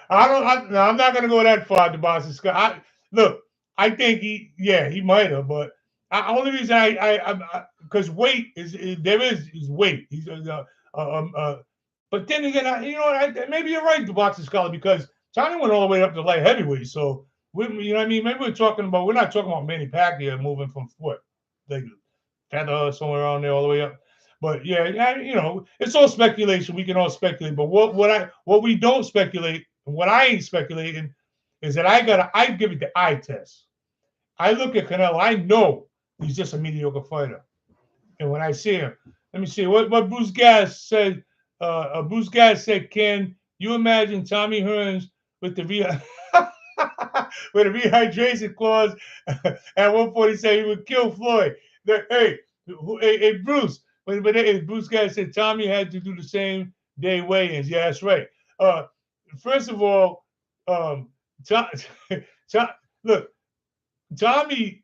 I'm not gonna go that far, DeBunks. Look, I think he might have, but only reason because weight is weight. He's but then again, maybe you're right, DeBunks Scholar, because Tommy went all the way up to light heavyweight. So you know what I mean? Maybe we're not talking about Manny Pacquiao moving from what, like feather somewhere around there all the way up. But yeah, it's all speculation. We can all speculate. But what we don't speculate, and what I ain't speculating, is that I give it the eye test. I look at Canelo. I know he's just a mediocre fighter. And when I see him, let me see what Bruce Gass said. Bruce Gass said, "Can you imagine Tommy Hearns with the with a rehydration clause at 147? He would kill Floyd." Hey, Bruce. But Bruce Gass said Tommy had to do the same day weigh-ins. Yeah, that's right. First of all, look, Tommy,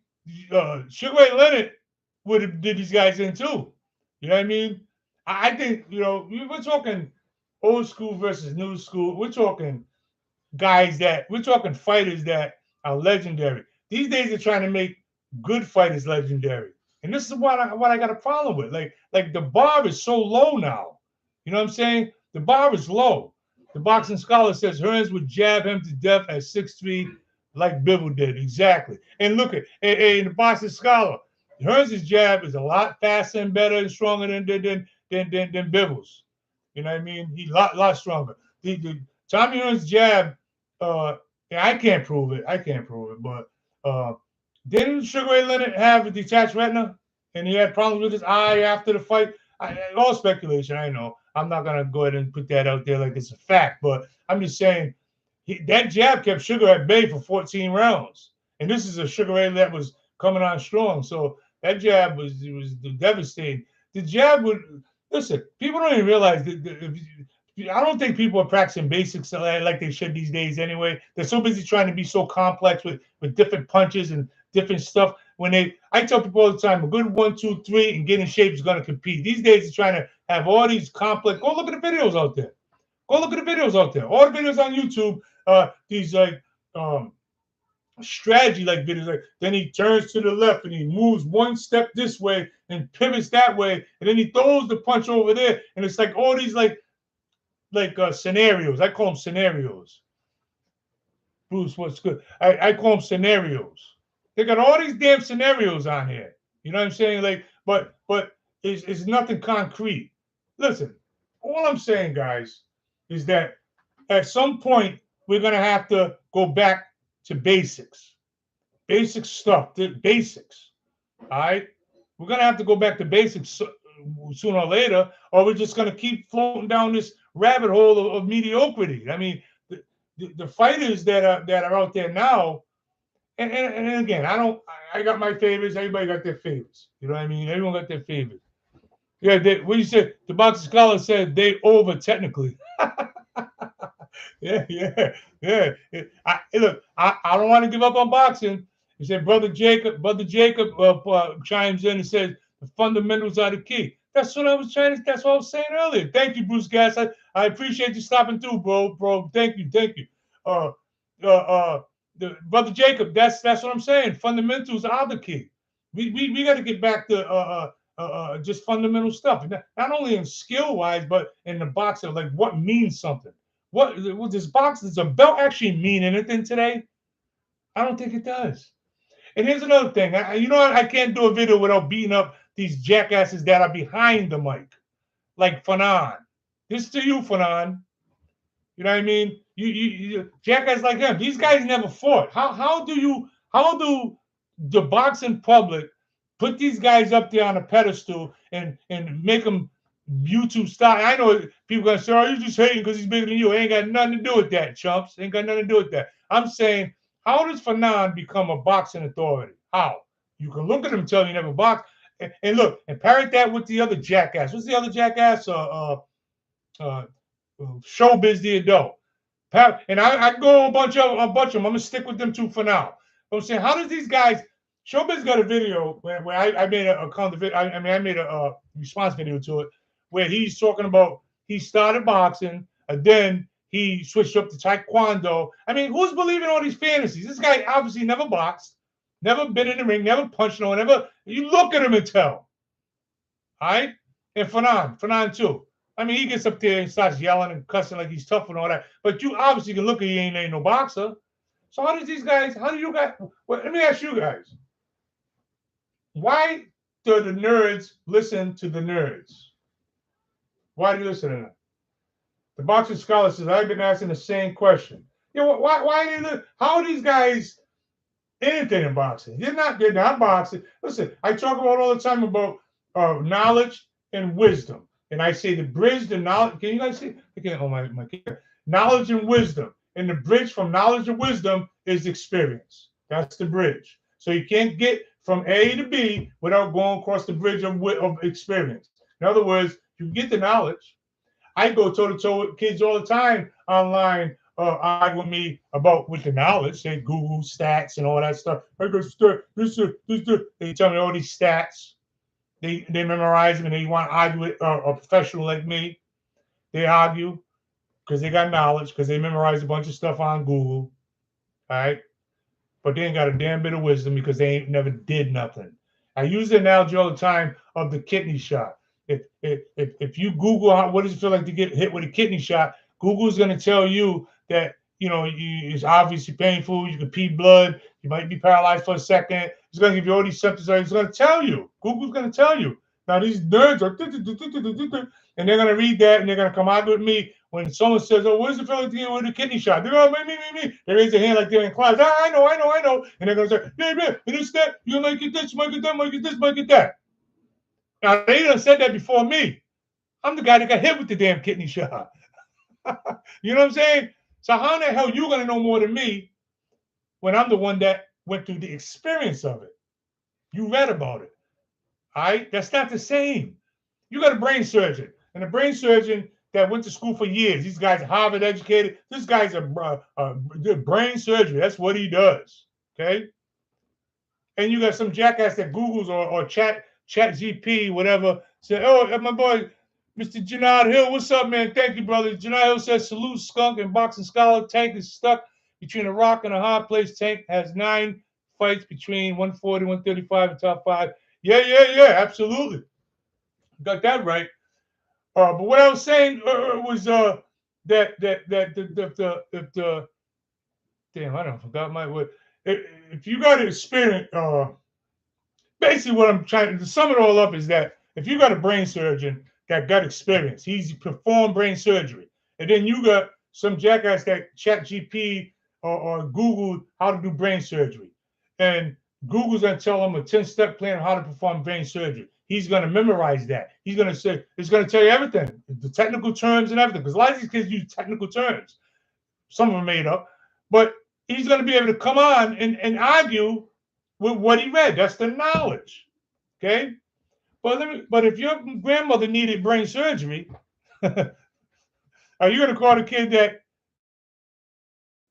Sugar Ray Leonard would have did these guys in too. You know what I mean? I think, we're talking old school versus new school. We're talking fighters that are legendary. These days they're trying to make good fighters legendary. And this is what I got a problem with. Like the bar is so low now. You know what I'm saying? The bar is low. The Boxing Scholar says Hearns would jab him to death at 6'3", like Bivol did. Exactly. And look at the Boxing Scholar. Hearns' jab is a lot faster and better and stronger than Bivol's. You know what I mean? He's a lot stronger. The Tommy Hearns' jab, I can't prove it. But didn't Sugar Ray Leonard have a detached retina and he had problems with his eye after the fight? All speculation, I know. I'm not going to go ahead and put that out there like it's a fact, but I'm just saying that jab kept Sugar at bay for 14 rounds. And this is a Sugar Ray that was coming on strong. So that jab was devastating. The jab would, listen, people don't even realize that I don't think people are practicing basics like they should these days anyway. They're so busy trying to be so complex with different punches and different stuff. I tell people all the time, a good 1, 2, 3 and get in shape is going to compete. These days, they're trying to have all these complex. Go look at the videos out there. All the videos on YouTube. These strategy like videos. Like then he turns to the left and he moves one step this way and pivots that way, and then he throws the punch over there, and it's like all these like scenarios. I call them scenarios. Bruce, what's good? I call them scenarios. They got all these damn scenarios on here. You know what I'm saying? But it's nothing concrete. Listen, all I'm saying, guys, is that at some point we're gonna have to go back to basics. Basic stuff. The basics. All right? We're gonna have to go back to basics sooner or later, or we're just gonna keep floating down this rabbit hole of mediocrity. I mean, the fighters that are out there now. And again, I got my favorites. Everybody got their favorites. You know what I mean? Everyone got their favorites. Yeah, what you said, the Boxing Scholar said they over technically. yeah. Look, I don't want to give up on boxing. He said, Brother Jacob chimes in and says the fundamentals are the key. That's what I was saying earlier. Thank you, Bruce Gass. I appreciate you stopping through, bro. Thank you. Brother Jacob, that's what I'm saying. Fundamentals are the key. We got to get back to just fundamental stuff, not only in skill wise, but in the boxing, like what means something. What does boxing? Does a belt actually mean anything today? I don't think it does. And here's another thing. You know what? I can't do a video without beating up these jackasses that are behind the mic, like Fanon. This to you, Fanon. You know what I mean? You jackass like him. These guys never fought. How do the boxing public put these guys up there on a pedestal and make them YouTube style? I know people gonna say, "Oh, you just hating because he's bigger than you." It ain't got nothing to do with that, chumps. Ain't got nothing to do with that. I'm saying, how does Fanon become a boxing authority? How? You can look at him and tell he never boxed, and look and parrot that with the other jackass. What's the other jackass? Uh, Showbiz the adult. And I go a bunch of them. I'm gonna stick with them two for now. But I'm saying, how does these guys? Showbiz got a video where I made I made a response video to it where he's talking about he started boxing and then he switched up to taekwondo. I mean, who's believing all these fantasies? This guy obviously never boxed, never been in the ring, never punched no one, never. You look at him and tell. All right, and Fanon too. I mean, he gets up there and starts yelling and cussing like he's tough and all that. But you obviously can look at he ain't no boxer. So how does these guys? How do you guys? Well, let me ask you guys. Why do the nerds listen to the nerds? Why do you listen to them? The boxing scholar says I've been asking the same question. You know, how are these guys anything in boxing? They're not boxing. Listen, I talk about all the time about knowledge and wisdom. And I say the bridge, the knowledge. Can you guys see? I can't hold my knowledge and wisdom. And the bridge from knowledge and wisdom is experience. That's the bridge. So you can't get from A to B without going across the bridge of experience. In other words, you get the knowledge. I go toe to toe with kids all the time online, argue with me with the knowledge. They Google stats and all that stuff. They tell me all these stats. They memorize them and they want to argue with a professional like me. They argue because they got knowledge, because they memorize a bunch of stuff on Google. All right. But they ain't got a damn bit of wisdom because they ain't never did nothing. I use the analogy all the time of the kidney shot. If you Google what does it feel like to get hit with a kidney shot, Google's going to tell you that, it's obviously painful. You can pee blood. You might be paralyzed for a second. It's going to give you all these symptoms. It's going to tell you. Google's going to tell you. Now, these nerds are, and they're going to read that, and they're going to come out with me when someone says, "Oh, what does it feel like to get with a kidney shot?" They're going, me. They raise their hand like they're in class. I know. And they're going to say, yeah, and it's that. You might get this, might get that, might get this, might get that. Now, they done said that before me. I'm the guy that got hit with the damn kidney shot. You know what I'm saying? So how in the hell you going to know more than me when I'm the one that went through the experience of it? You read about it. All right? That's not the same. You got a brain surgeon, and a brain surgeon that went to school for years. These guys are Harvard educated. This guy's a brain surgery. That's what he does. Okay? And you got some jackass that Googles or chat GP, whatever, say, "Oh, my boy, Mr. Janard Hill, what's up, man? Thank you, brother." Janard Hill says, "Salute, skunk and boxing scholar. Tank is stuck between a rock and a hard place. Tank has 9 fights between 140, 135 and top 5. Yeah, absolutely. Got that right. But what I was saying was that the damn, I don't forgot my word. If you got to experience, basically what I'm trying to sum it all up is that if you got a brain surgeon that got experience, he's performed brain surgery, and then you got some jackass that chat GP or Googled how to do brain surgery, and Google's gonna tell him a 10-step plan on how to perform brain surgery. He's gonna memorize that. He's gonna say, it's gonna tell you everything, the technical terms and everything, because a lot of these kids use technical terms. Some of them made up, but he's gonna be able to come on and argue with what he read. That's the knowledge. Okay? But if your grandmother needed brain surgery, are you going to call the kid that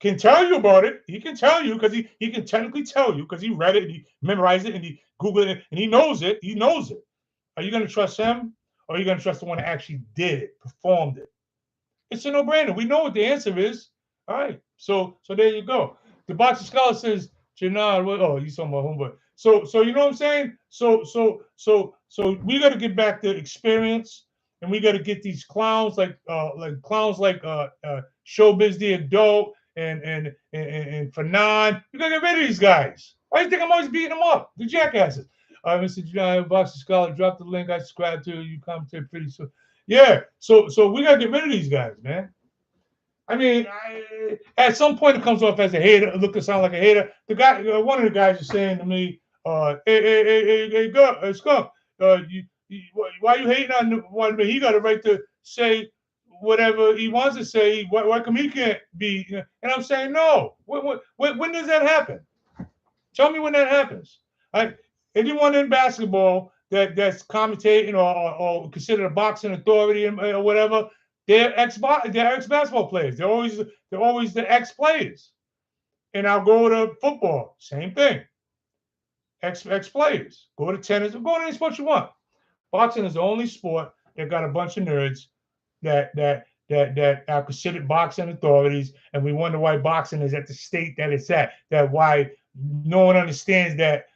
can tell you about it? He can tell you because he can technically tell you because he read it and he memorized it and he Googled it and he knows it. He knows it. Are you going to trust him or are you going to trust the one that actually did it, performed it? It's a no-brainer. We know what the answer is. All right. So there you go. The boxing scholar says, Janard, he's talking about homeboy. So you know what I'm saying? So we got to get back to experience and we got to get these clowns like Showbiz the Adult and Fanon. We got to get rid of these guys. Why do you think I'm always beating them up? The jackasses. Mr. John Boxer Scholar, drop the link. I subscribe to you. Commentate pretty soon. Yeah. So we got to get rid of these guys, man. I mean, at some point it comes off as a hater, looking sound like a hater. The guy, one of the guys is saying to me, hey, Skunk, why are you hating on one man? He got a right to say whatever he wants to say. Why come he can't be? And I'm saying, no. When does that happen? Tell me when that happens. Anyone in basketball that's commentating or considered a boxing authority or whatever, they're ex basketball players. They're always the ex players. And I'll go to football, same thing. Ex players. Go to tennis, go to any sport you want. Boxing is the only sport that got a bunch of nerds that are considered boxing authorities, and we wonder why boxing is at the state that it's at. That why no one understands that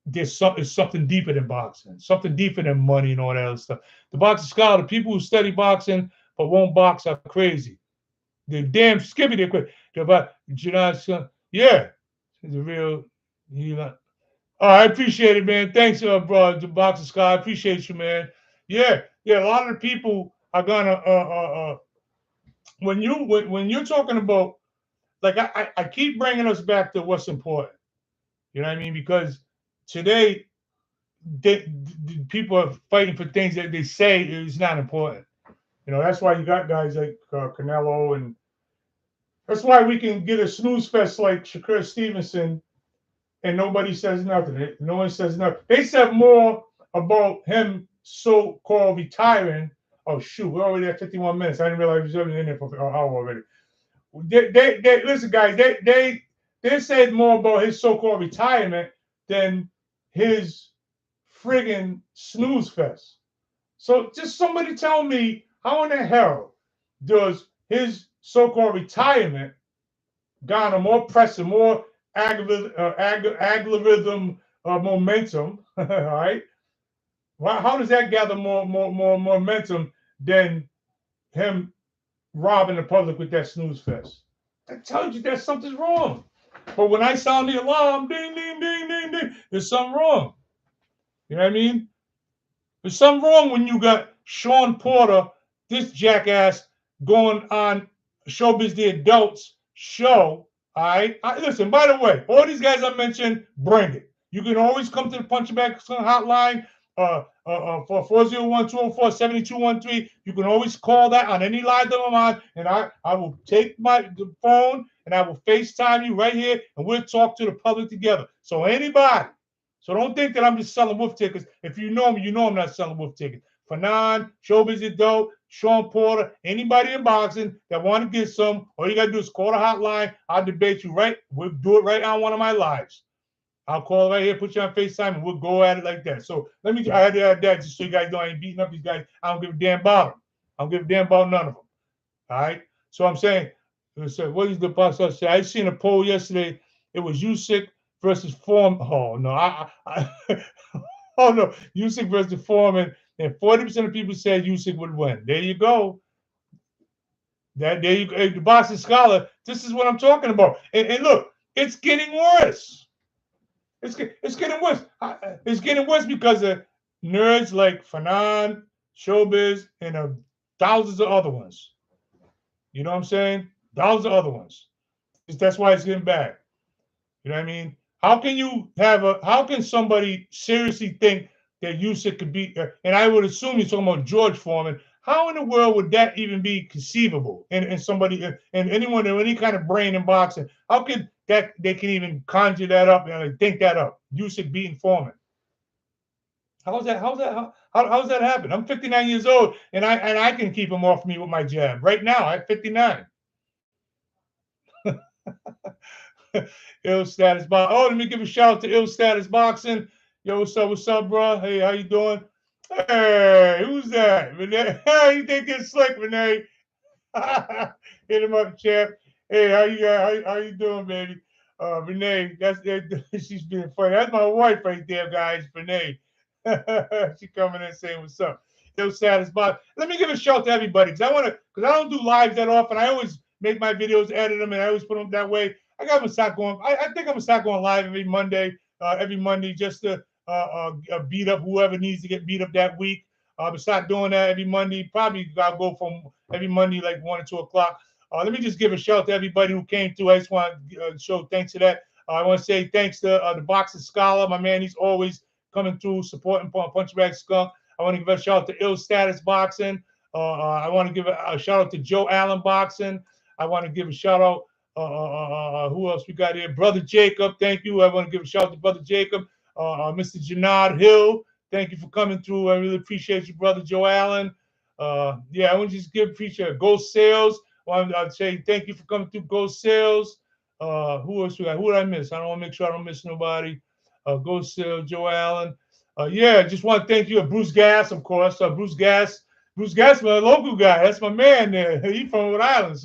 there's something deeper than boxing, something deeper than money and all that other stuff. The boxing scholar, the people who study boxing but won't box are crazy. They're damn skippy. They're crazy. Yeah, he's a real. Oh, I appreciate it, man. Thanks, bro, the boxing scholar. I appreciate you, man. Yeah. A lot of the people are gonna when you're talking about, like, I keep bringing us back to what's important. You know what I mean? Because today, people are fighting for things that they say is not important. You know, that's why you got guys like Canelo, and that's why we can get a snooze fest like Shakur Stevenson, and nobody says nothing. No one says nothing. They said more about him so-called retiring. Oh shoot, we're already at 51 minutes. I didn't realize he was already in there for an hour already. They listen, guys. They said more about his so-called retirement than his friggin' snooze fest. So just somebody tell me, how in the hell does his so-called retirement garner more press and more algorithm momentum? All right. How does that gather more momentum than him robbing the public with that snooze fest? I told you that something's wrong. But when I sound the alarm, ding, ding, ding, ding, ding, there's something wrong. You know what I mean? There's something wrong when you got Sean Porter, this jackass, going on Showbiz the Adults show. All right. Listen, by the way, all these guys I mentioned, bring it. You can always come to the Punchingbagskunk hotline for 401-204-7213. You can always call that on any line that I'm on, and I will take the phone and I will FaceTime you right here, and we'll talk to the public together. So anybody. So don't think that I'm just selling wolf tickets. If you know me, you know I'm not selling wolf tickets. Fanon, Showbiz Adult, Sean Porter, anybody in boxing that want to get some, all you got to do is call the hotline. I'll debate you right. We'll do it right on one of my lives. I'll call right here, put you on FaceTime, and we'll go at it like that. So I had to add that just so you guys know I ain't beating up these guys. I don't give a damn about them. I don't give a damn about none of them. All right? So I'm saying, what is the box say? I seen a poll yesterday. It was Usyk versus Foreman. Oh no, oh no, Usyk versus Foreman, and 40% of people said Usyk would win. There you go. There you go. The boxing scholar. This is what I'm talking about. And look, it's getting worse. It's getting worse. It's getting worse because of nerds like Fanon, Showbiz, and thousands of other ones. You know what I'm saying? Thousands of other ones. That's why it's getting bad. You know what I mean? How can somebody seriously think that Usyk could be, and I would assume you're talking about George Foreman. How in the world would that even be conceivable in somebody, and anyone with any kind of brain in boxing? How could that they can even conjure that up and think that up? Usyk beating Foreman. How's that happen? I'm 59 years old, and I can keep him off me with my jab right now at 59. Ill Status Boxing. Oh, let me give a shout out to Ill Status Boxing. Yo, what's up, bro? Hey, how you doing? Hey, who's that? Renee? You think it's slick, Renee? Hit him up, champ. Hey, how you doing, baby? Renee, she's being funny. That's my wife right there, guys. Renee. She coming in saying what's up. Ill Status Box. Let me give a shout to everybody because I don't do lives that often. I always make my videos, edit them, and I always put them that way. I got to start going. I think I'm gonna start going live every Monday. Just to beat up whoever needs to get beat up that week. But start doing that every Monday. Probably I'll go from every Monday like 1 or 2 o'clock. Let me just give a shout to everybody who came through. I just want to show thanks to that. I want to say thanks to the Boxing Scholar, my man. He's always coming through, supporting Punchingbaskunk. I want to give a shout out to Ill Status Boxing. I want to give a shout out to Joe Allen Boxing. I want to give a shout out. Who else we got here? Brother Jacob. Thank you. I want to give a shout out to Brother Jacob. Mr. Janad Hill. Thank you for coming through. I really appreciate you, Brother Joe Allen. Yeah, I want to just appreciate Ghost Sales. I'd say thank you for coming through, Ghost Sales. Who else we got? Who did I miss? I don't want to make sure I don't miss nobody. Ghost Sales, Joe Allen. Yeah, just want to thank you, Bruce Gass, of course. Bruce Gass, my local guy. That's my man there. He's from Rhode Island.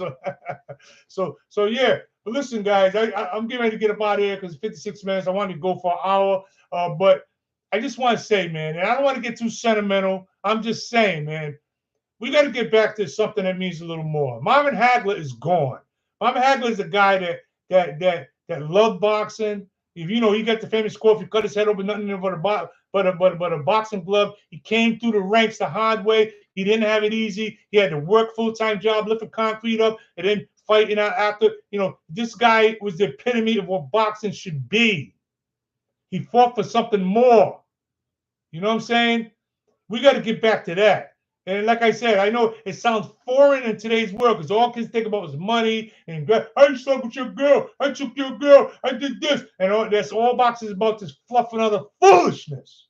So yeah. But listen, guys, I'm getting ready to get up out of here because 56 minutes. I wanted to go for an hour. But I just want to say, man, and I don't want to get too sentimental. I'm just saying, man, we got to get back to something that means a little more. Marvin Hagler is gone. Marvin Hagler is a guy that loved boxing. If you know, he got the famous quote: "If you cut his head open, nothing but a boxing glove." He came through the ranks the hard way. He didn't have it easy. He had to work full-time job, lifting concrete up, and then fighting out after. You know, this guy was the epitome of what boxing should be. He fought for something more. You know what I'm saying? We got to get back to that. And like I said, I know it sounds foreign in today's world because all kids think about is money and I slept with your girl, I took your girl, I did this, and that's all boxing is about, this fluff and other foolishness.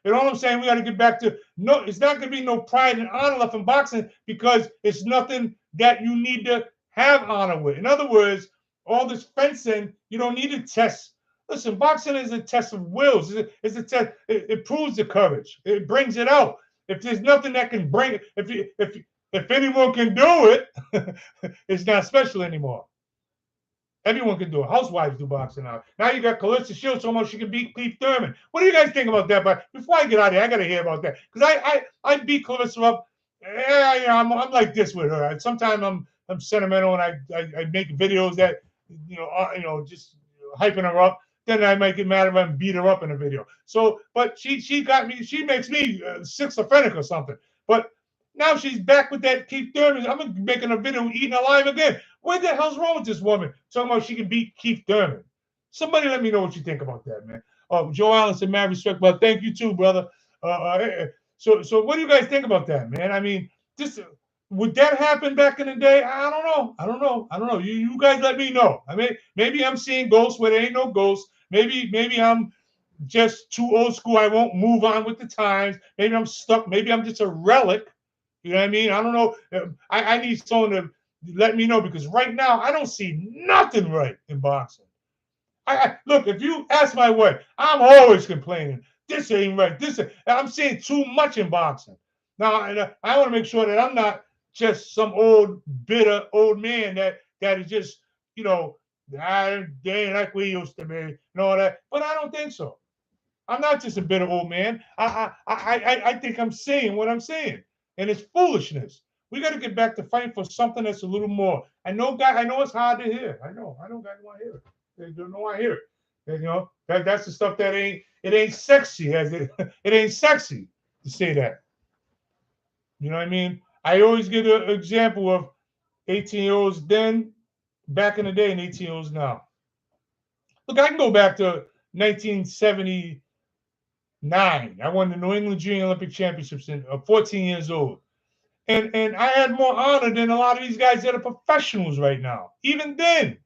And all I'm saying, we got to get back to no. It's not going to be no pride and honor left in boxing because it's nothing that you need to have honor with. In other words, all this fencing, you don't need to test. Listen, boxing is a test of wills. It's a test. It proves the courage. It brings it out. If there's nothing that can bring it, if anyone can do it, it's not special anymore. Everyone can do it. Housewives do boxing now. Now you got Clarissa Shields, so much she can beat Keith Thurman. What do you guys think about that? But before I get out of here, I got to hear about that because I beat Clarissa up. Yeah, I'm like this with her. Sometimes I'm sentimental and I make videos that just hyping her up. Then I might get mad if I beat her up in a video. So, but she got me. She makes me six of Fennec or something. But now she's back with that Keith Thurman. I'm making a video eating alive again. What the hell's wrong with this woman? Talking about she can beat Keith Thurman. Somebody let me know what you think about that, man. Joe Allen said, "Mad respect, but thank you too, brother." So what do you guys think about that, man? I mean, would that happen back in the day? I don't know. You guys let me know. I mean, maybe I'm seeing ghosts where there ain't no ghosts. Maybe I'm just too old school. I won't move on with the times. Maybe I'm stuck. Maybe I'm just a relic. You know what I mean? I don't know. I need someone to let me know because right now I don't see nothing right in boxing. Look, if you ask my wife, I'm always complaining. This ain't right. I'm seeing too much in boxing. Now, I want to make sure that I'm not just some old, bitter old man that is just, they ain't like we used to be and all that. But I don't think so. I'm not just a bitter old man. I think I'm saying what I'm saying. And it's foolishness. We got to get back to fighting for something that's a little more. I know it's hard to hear. I know guys want to hear it. They don't want to hear it. That's the stuff that ain't sexy. It ain't sexy to say that. You know what I mean? I always give an example of 18-year-olds then, back in the day, and 18-year-olds now. Look, I can go back to 1979. I won the New England Junior Olympic Championships at 14 years old. And I had more honor than a lot of these guys that are professionals right now. Even then.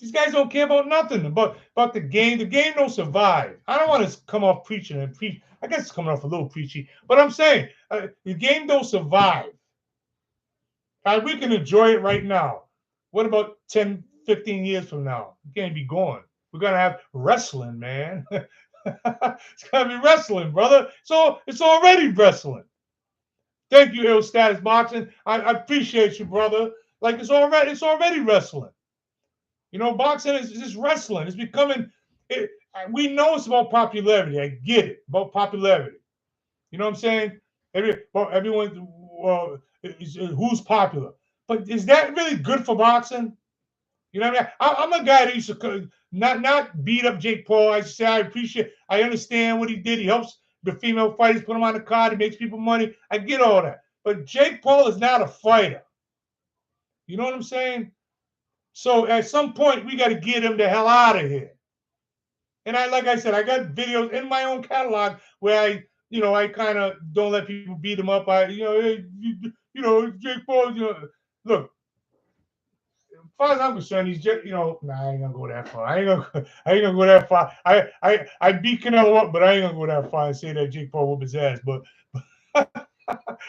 These guys don't care about nothing, about the game. The game don't survive. I don't want to come off preaching and preach. I guess it's coming off a little preachy. But I'm saying the game don't survive. We can enjoy it right now. What about 10, 15 years from now? We can't be gone. We're going to have wrestling, man. It's going to be wrestling, brother. So it's already wrestling. Thank you, Ill Status Boxing. I appreciate you, brother. Like it's already wrestling. Boxing is just wrestling. It's becoming. We know it's about popularity. I get it, about popularity. You know what I'm saying? Everyone, who's popular. But is that really good for boxing? You know what I mean? I'm a guy that used to not beat up Jake Paul. I say I understand what he did. He helps the female fighters, put them on the card. He makes people money. I get all that. But Jake Paul is not a fighter. You know what I'm saying? So at some point, we got to get him the hell out of here. And like I said, I got videos in my own catalog where I kind of don't let people beat him up. Hey, Jake Paul, look, as far as I'm concerned, he's just, I ain't gonna go that far. I ain't gonna go that far. I beat Canelo up, but I ain't gonna go that far and say that Jake Paul whooped his ass. But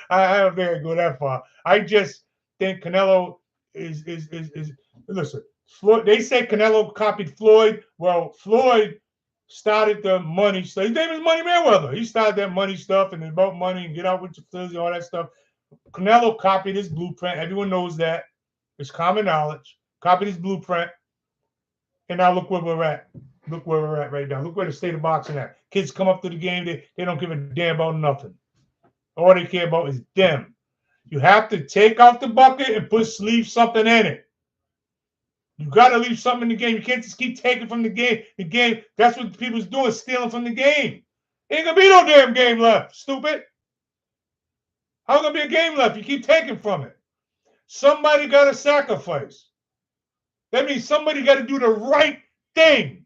I don't think I go that far. I just think Canelo is listen. Floyd, they say Canelo copied Floyd. Well, Floyd started the money stuff. His name is Money Mayweather. He started that money stuff and about money and get out with your fizz and all that stuff. Canelo copied his blueprint. Everyone knows that. It's common knowledge. Copied his blueprint. And now look where we're at. Look where we're at right now. Look where the state of boxing at. Kids come up to the game. They don't give a damn about nothing. All they care about is them. You have to take out the bucket and leave something in it. You got to leave something in the game. You can't just keep taking from the game. The game, that's what people's doing, stealing from the game. Ain't going to be no damn game left, stupid. How's going to be a game left? You keep taking from it. Somebody got to sacrifice. That means somebody got to do the right thing.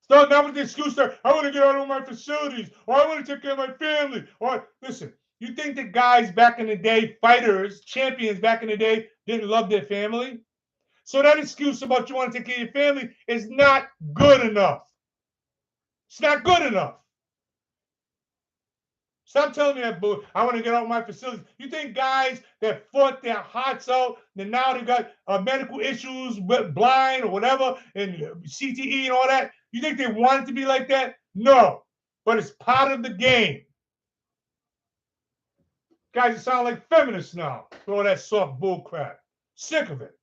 Start not with the excuse that I want to get out of my facilities, or I want to take care of my family. Or listen, you think the guys back in the day, fighters, champions back in the day, didn't love their family? So that excuse about you want to take care of your family is not good enough. It's not good enough. Stop telling me that, boo. I want to get out of my facilities. You think guys that fought their hearts out, and now they got medical issues, blind or whatever, and CTE and all that, you think they want it to be like that? No. But it's part of the game. Guys, you sound like feminists now. All that soft bull crap. Sick of it.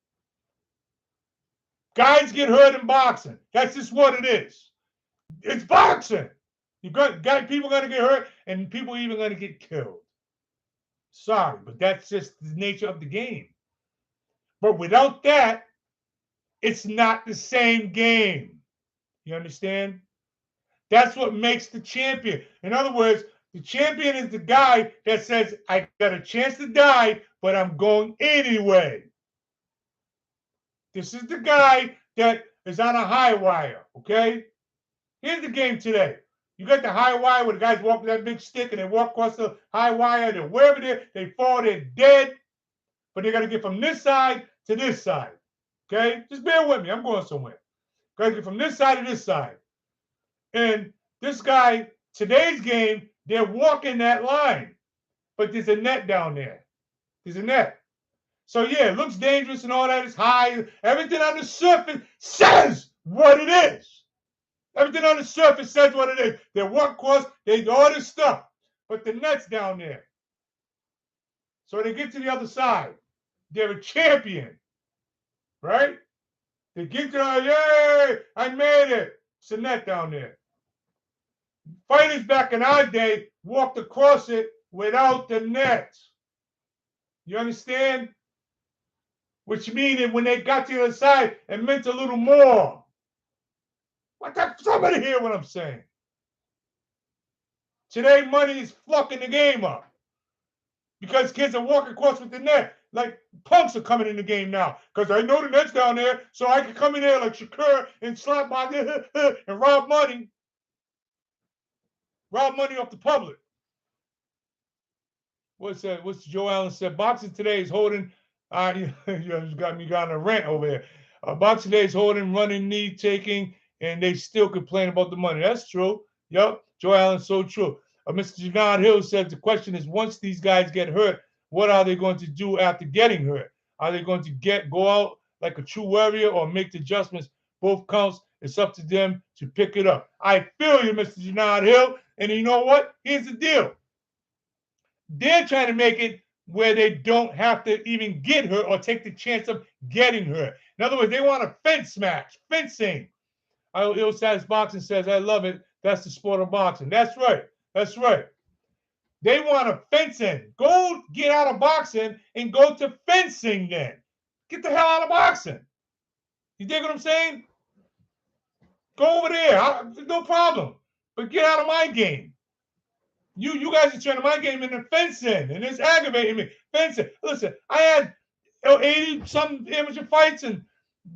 Guys get hurt in boxing. That's just what it is. It's boxing. People going to get hurt, and people even going to get killed. Sorry, but that's just the nature of the game. But without that, it's not the same game. You understand? That's what makes the champion. In other words, the champion is the guy that says, I got a chance to die, but I'm going anyway. This is the guy that is on a high wire, okay? Here's the game today. You got the high wire where the guys walk with that big stick and they walk across the high wire. They're wherever they fall, they're dead. But they got to get from this side to this side. Okay? Just bear with me. I'm going somewhere. Got to get from this side to this side. And this guy, today's game, they're walking that line. But there's a net down there. There's a net. So, yeah, it looks dangerous and all that. It's high. Everything on the surface says what it is. Everything on the surface says what it is. They walk across, they do all this stuff. But the net's down there. So they get to the other side. They're a champion. Right? They get to yay, I made it. It's a net down there. Fighters back in our day walked across it without the net. You understand? Which means that when they got to the other side, it meant a little more. Somebody hear what I'm saying? Today, money is fucking the game up. Because kids are walking across with the net. Like punks are coming in the game now. Because I know the net's down there, so I can come in there like Shakur and slap my and rob money. Rob money off the public. What's that? What's Joe Allen said? Boxing today is holding. You got me on a rant over here. Boxing today is holding, running, knee taking, and they still complain about the money. That's true. Yep. Joe Allen, so true. Mr. Janard Hill says the question is, once these guys get hurt, what are they going to do after getting hurt? Are they going to go out like a true warrior or make the adjustments? Both counts. It's up to them to pick it up. I feel you, Mr. Janard Hill. And you know what? Here's the deal. They're trying to make it where they don't have to even get hurt or take the chance of getting hurt. In other words, they want a fence match, fencing. Ill Status Boxing says, I love it. That's the sport of boxing. That's right. That's right. They want to fencing. Go get out of boxing and go to fencing then. Get the hell out of boxing. You dig what I'm saying? Go over there. No problem. But get out of my game. You guys are turning my game into fencing, and it's aggravating me. Fencing. Listen, I had 80-some amateur fights and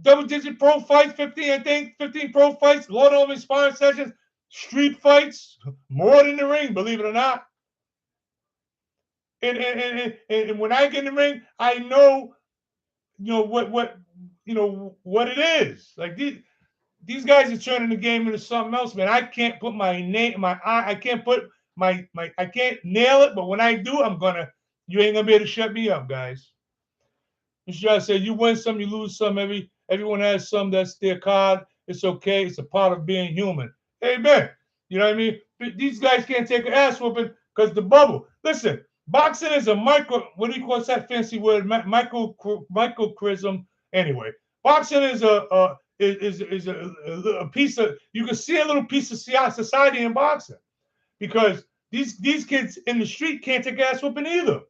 double-digit pro fights, 15, I think, 15 pro fights, Lord only sparring sessions, street fights, more than the ring, believe it or not. And when I get in the ring, I know, what it is. Like these guys are turning the game into something else, man. I can't put my name, I can't put I can't nail it, but when I do, you ain't gonna be able to shut me up, guys. Michelle said, you win some, you lose some. Everyone has some. That's their card. It's okay. It's a part of being human. Amen. You know what I mean? These guys can't take an ass whooping because the bubble. Listen, boxing is a what do you call that fancy word? Microcosm. Anyway, boxing is a piece of, you can see a little piece of society in boxing because these kids in the street can't take ass whooping either.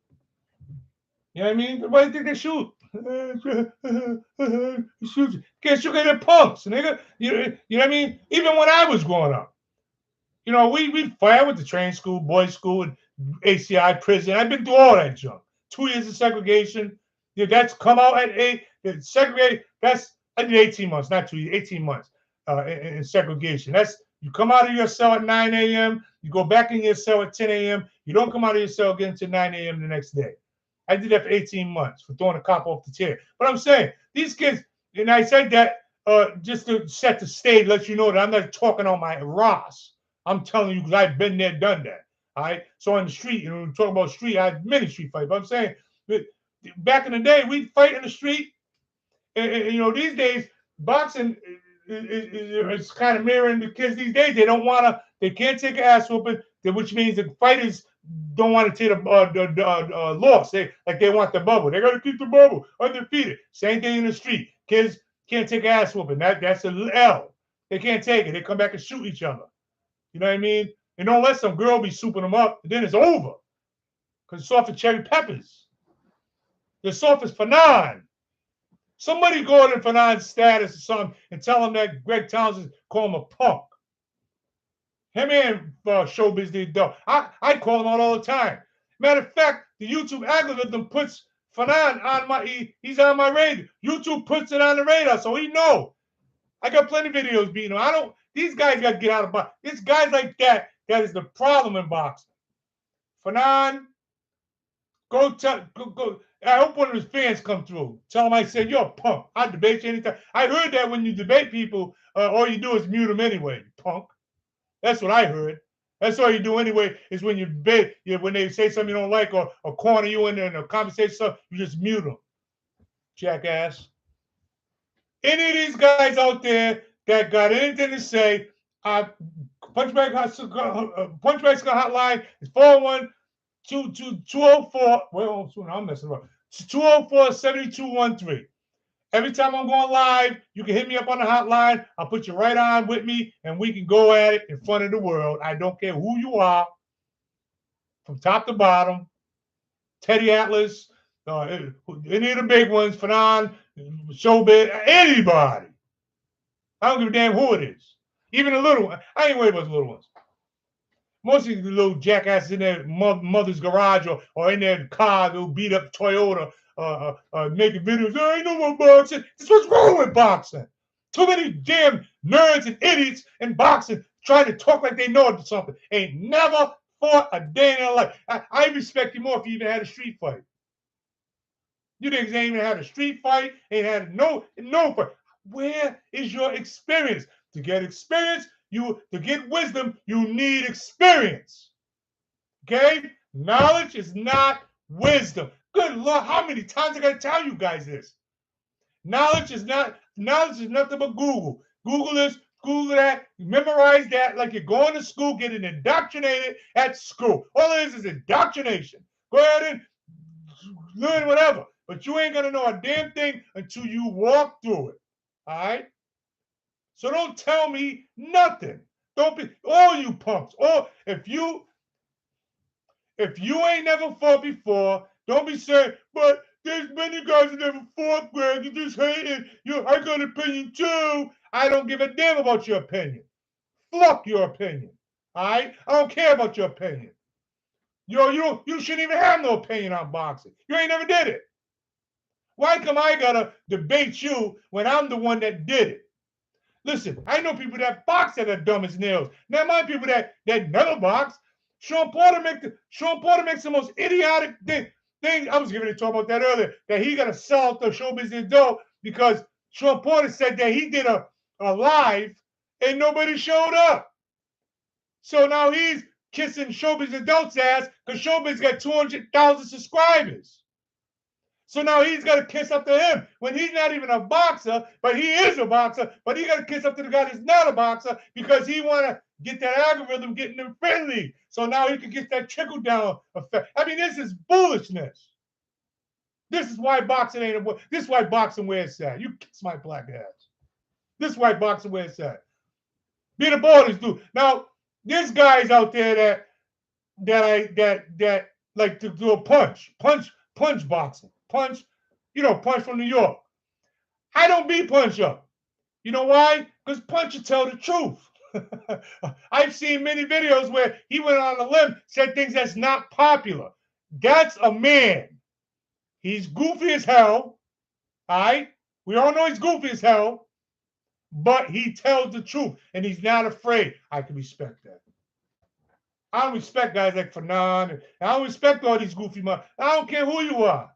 You know what I mean? Why do you think they shoot? Can't shoot at punks, nigga. You know what I mean? Even when I was growing up, we fight with the train school, boys school, and ACI prison. I've been through all that junk. 2 years of segregation. That's come out at 8. Segregated. I did 18 months, not 2 years, 18 months in segregation. You come out of your cell at 9 a.m. You go back in your cell at 10 a.m. You don't come out of your cell again until 9 a.m. the next day. I did that for 18 months for throwing a cop off the chair. But I'm saying, these kids, and I said that just to set the stage, let you know that I'm not talking on my Ross. I'm telling you because I've been there, done that. All right. So on the street, we talk about street, I had many street fights. But I'm saying, back in the day, we'd fight in the street. And these days, boxing is kind of mirroring the kids these days. They can't take an ass whooping, which means the fighters don't want to take the loss. They want the bubble. They got to keep the bubble undefeated. Same thing in the street. Kids can't take ass whooping. That's an L. They can't take it. They come back and shoot each other. You know what I mean? And don't let some girl be souping them up. And then it's over. Because it's soft as cherry peppers. They're soft as Fanon. Somebody go in Fanon's status or something and tell him that Greg Townsend call him a punk. Him and Showbiz did though. I call him out all the time. Matter of fact, the YouTube algorithm puts Fanon on he's on my radar. YouTube puts it on the radar, so he know. I got plenty of videos beating him. These guys got to get out of boxing. It's guys like that is the problem in boxing. Fanon, go. I hope one of his fans come through. Tell him I said, you're a punk. I debate you anytime. I heard that when you debate people, all you do is mute them anyway, punk. That's what I heard. That's all you do anyway, is when you debate, when they say something you don't like or corner you in there in a conversation, you just mute them. Jackass. Any of these guys out there that got anything to say, Punchbagskunk hotline is 401-204. Well, I'm messing up. 204-7213. Every time I'm going live, you can hit me up on the hotline. I'll put you right on with me, and we can go at it in front of the world. I don't care who you are, from top to bottom. Teddy Atlas, any of the big ones, Fanon, Showbiz, anybody. I don't give a damn who it is. Even the little ones. I ain't worried about the little ones. Most of the little jackasses in their mother's garage or in their car, they'll beat up Toyota, making videos. There ain't no more boxing. That's what's wrong with boxing. Too many damn nerds and idiots in boxing trying to talk like they know something. Ain't never fought a day in their life. I respect you more if you even had a street fight. You niggas ain't even had a street fight, ain't had no fight. Where is your experience? To get experience, to get wisdom, you need experience. Okay? Knowledge is not wisdom. Good Lord, how many times I gotta tell you guys this? Knowledge is nothing but Google. Google this, Google that, memorize that like you're going to school, getting indoctrinated at school. All it is indoctrination. Go ahead and learn whatever, but you ain't gonna know a damn thing until you walk through it. All right? So don't tell me nothing. Don't be all you punks. Or if you If you ain't never fought before, don't be saying, but there's many guys that never fought, Greg. You just hating. I got an opinion too. I don't give a damn about your opinion. Fuck your opinion. All right? I don't care about your opinion. You shouldn't even have no opinion on boxing. You ain't never did it. Why come I gotta debate you when I'm the one that did it? Listen, I know people that box that are dumb as nails. Now, my people that never box. Sean Porter makes the most idiotic thing. I was giving a talk about that earlier. That he got to sell out the show business dough because Sean Porter said that he did a live and nobody showed up. So now he's kissing Showbiz Adult's ass because Showbiz got 200,000 subscribers. So now he's got to kiss up to him when he's not even a boxer, but he is a boxer. But he got to kiss up to the guy that's not a boxer because he want to get that algorithm getting them friendly. So now he can get that trickle down effect. I mean, this is foolishness. This is why boxing ain't a. This is why boxing where it's at. You kiss my black ass. This is why boxing where it's at. Be the borders, dude. Now there's guys out there that like to do a punch boxing. Punch from New York. I don't be Punch up. You know why? Because Punch will tell the truth. I've seen many videos where he went on a limb, said things that's not popular. That's a man. He's goofy as hell. All right? We all know he's goofy as hell, but he tells the truth, and he's not afraid. I can respect that. I don't respect guys like Fanon, and I don't respect all these goofy I don't care who you are.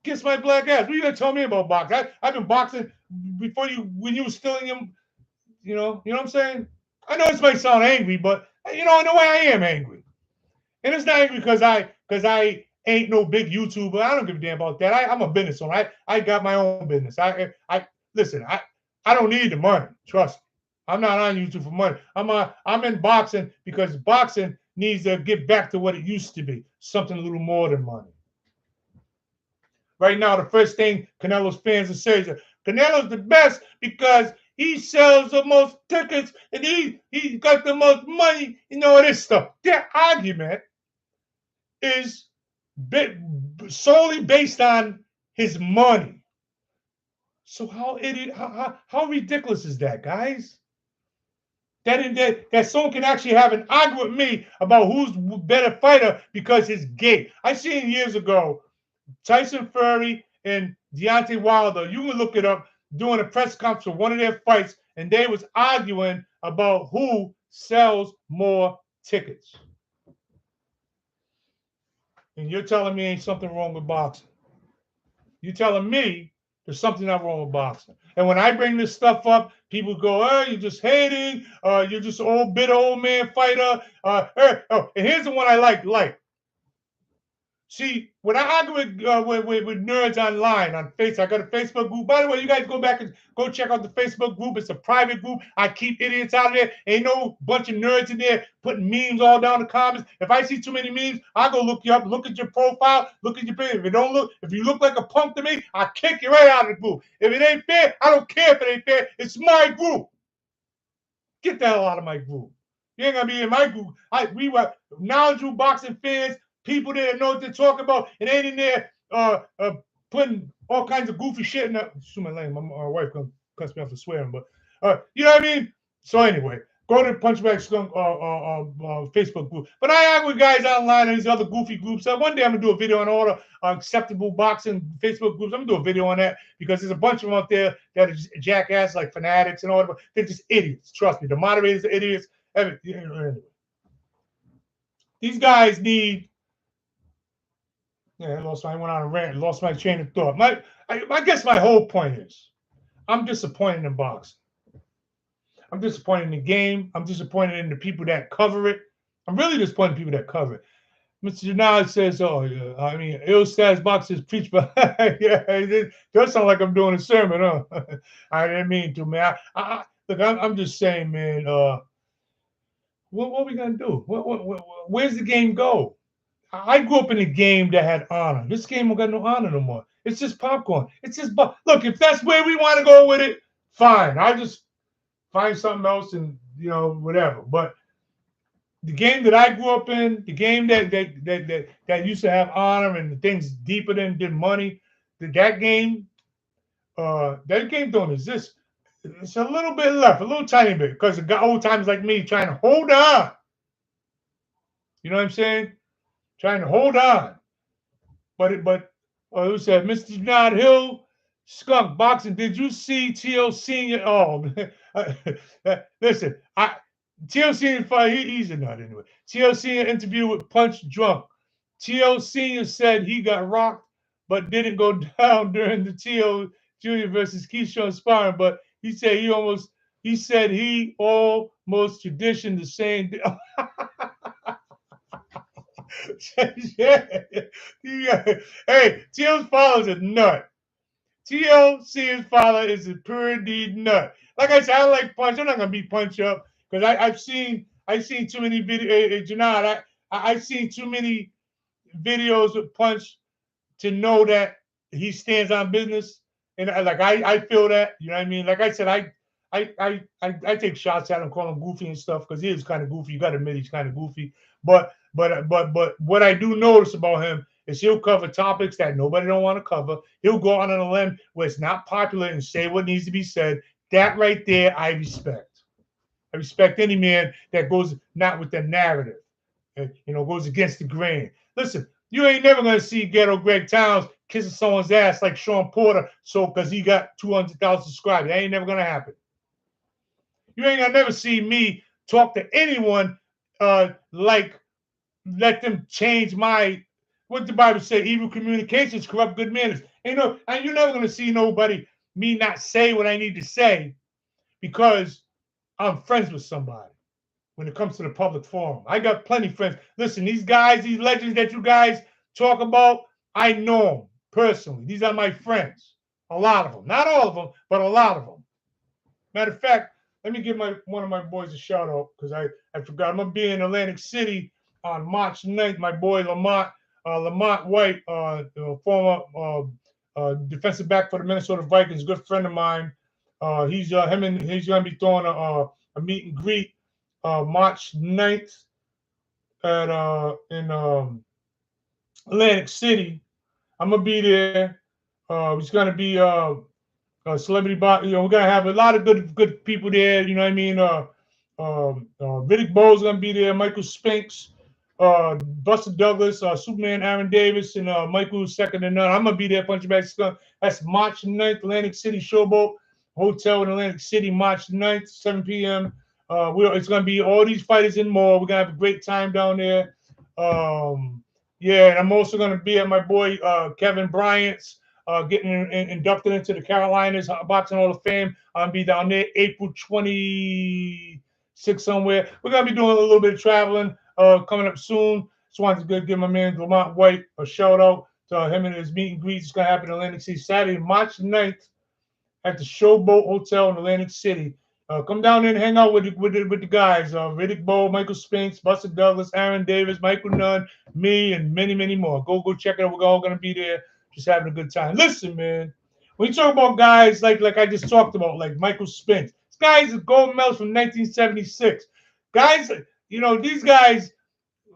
Kiss my black ass. What are you gonna tell me about boxing? I've been boxing before when you were still in your, you know what I'm saying? I know this might sound angry, but in a way I am angry. And it's not angry because I ain't no big YouTuber. I don't give a damn about that. I'm a business owner. I got my own business. I listen, I don't need the money. Trust me. I'm not on YouTube for money. I'm in boxing because boxing needs to get back to what it used to be. Something a little more than money. Right now, the first thing Canelo's fans will say is Canelo's the best because he sells the most tickets and he got the most money and all this stuff. Their argument is solely based on his money. So how ridiculous is that, guys? That someone can actually have an argument with me about who's better fighter because he's gay. I seen years ago Tyson Fury and Deontay Wilder, you can look it up, doing a press conference for one of their fights, and they was arguing about who sells more tickets. And you're telling me ain't something wrong with boxing. You're telling me there's something not wrong with boxing. And when I bring this stuff up, people go, oh, you're just hating, you're just an bitter old man fighter. And here's the one I like. See, when I argue with nerds online on Facebook, I got a Facebook group. By the way, you guys go back and go check out the Facebook group. It's a private group. I keep idiots out of there. Ain't no bunch of nerds in there putting memes all down the comments. If I see too many memes, I'll go look you up, look at your profile, look at your page. If you look like a punk to me, I'll kick you right out of the group. If it ain't fair, I don't care if it ain't fair. It's my group. Get the hell out of my group. You ain't gonna be in my group. We were knowledgeable boxing fans. People that know what they're talking about, and ain't in there putting all kinds of goofy shit in that. My wife gonna cuss me off for swearing, but you know what I mean. So anyway, go to Punchingbagskunk Facebook group. But I argue with guys online and these other goofy groups. One day I'm gonna do a video on all the acceptable boxing Facebook groups. I'm gonna do a video on that because there's a bunch of them out there that are jackass like fanatics and all that. They're just idiots. Trust me, the moderators are idiots. Anyway. These guys need. Yeah, I went on a rant, lost my chain of thought. I guess my whole point is I'm disappointed in boxing. I'm disappointed in the game. I'm disappointed in the people that cover it. I'm really disappointed in people that cover it. Mr. Janai says, oh, yeah, I mean, ill status boxers preach, but yeah, it does sound like I'm doing a sermon, huh? I didn't mean to, man. Look, I'm just saying, man, what are we going to do? Where's the game go? I grew up in a game that had honor. This game don't got no honor no more. It's just popcorn. It's just look. If that's where we want to go with it, fine. I just find something else and whatever. But the game that I grew up in, the game that used to have honor and things deeper than money, that game, that game don't exist. It's a little bit left, a little tiny bit, because the old times like me trying to hold on. You know what I'm saying? Trying to hold on. But who said Mr. Nod Hill Skunk Boxing? Did you see T.O. Senior? Oh, listen, T.O. Senior he's a nut anyway. T.O. Senior interview with Punch Drunk. T.O. Senior said he got rocked, but didn't go down during the T.O. Junior versus Keyshawn sparring. But he said he almost traditioned the same. Yeah. Hey, T.O.'s father's a nut. T.O.'s father is a pure indeed nut. Like I said, I like Punch. I'm not gonna beat Punch up because I've seen too many videos. Janad, I've seen too many videos with Punch to know that he stands on business, and I feel that. You know what I mean? Like I said, I take shots at him, call him goofy and stuff because he is kind of goofy. You got to admit he's kind of goofy. But what I do notice about him is he'll cover topics that nobody don't want to cover. He'll go on a limb where it's not popular and say what needs to be said. That right there, I respect. I respect any man that goes not with the narrative, goes against the grain. Listen, you ain't never gonna see Ghetto Greg Towns kissing someone's ass like Sean Porter, because he got 200,000 subscribers. That ain't never gonna happen. You ain't gonna never see me talk to anyone like let them change what the Bible say, evil communications corrupt good manners. And you're never gonna see me not say what I need to say because I'm friends with somebody when it comes to the public forum. I got plenty of friends. Listen, these guys, these legends that you guys talk about, I know them personally. These are my friends. A lot of them. Not all of them, but a lot of them. Matter of fact, let me give one of my boys a shout out because I forgot. I'm going to be in Atlantic City on March 9th. My boy Lamont White, former defensive back for the Minnesota Vikings, good friend of mine. He's going to be throwing a meet and greet March 9th in Atlantic City. I'm gonna be there. It's gonna be celebrity box. We're gonna have a lot of good people there. You know what I mean? Riddick Bowe's gonna be there. Michael Spinks, Buster Douglas, Superman Aaron Davis, and Michael second to none. I'm gonna be there. Punchingbagskunk. That's March 9th, Atlantic City Showboat Hotel in Atlantic City, March 9th, 7 p.m. It's gonna be all these fighters and more. We're gonna have a great time down there. Yeah, and I'm also gonna be at my boy Kevin Bryant's getting inducted into the Carolinas Boxing Hall of Fame. I'm gonna be down there April 26th somewhere. We're gonna be doing a little bit of traveling coming up soon. Just wanted to give my man Lamont White a shout out to him and his meet and greet. It's gonna happen in Atlantic City Saturday, March 9th at the Showboat Hotel in Atlantic City. Come down there and hang out with the guys. Riddick Bowe, Michael Spinks, Buster Douglas, Aaron Davis, Michael Nunn, me, and many, many more. Go check it out. We're all going to be there just having a good time. Listen, man, when you talk about guys like I just talked about, like Michael Spinks, this guy's a gold medalist from 1976. Guys, these guys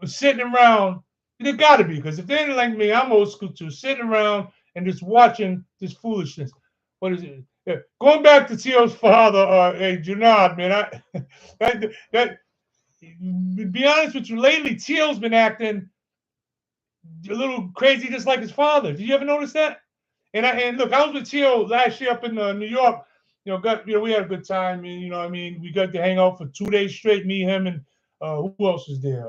were sitting around. They got to be, because if they ain't like me, I'm old school too, sitting around and just watching this foolishness. What is it? Yeah. Going back to T.O.'s father, hey, Junard, man, to be honest with you, lately T.O.'s been acting a little crazy, just like his father. Did you ever notice that? And look, I was with T.O. last year up in New York. We had a good time. And, we got to hang out for 2 days straight. Me, him, and who else was there?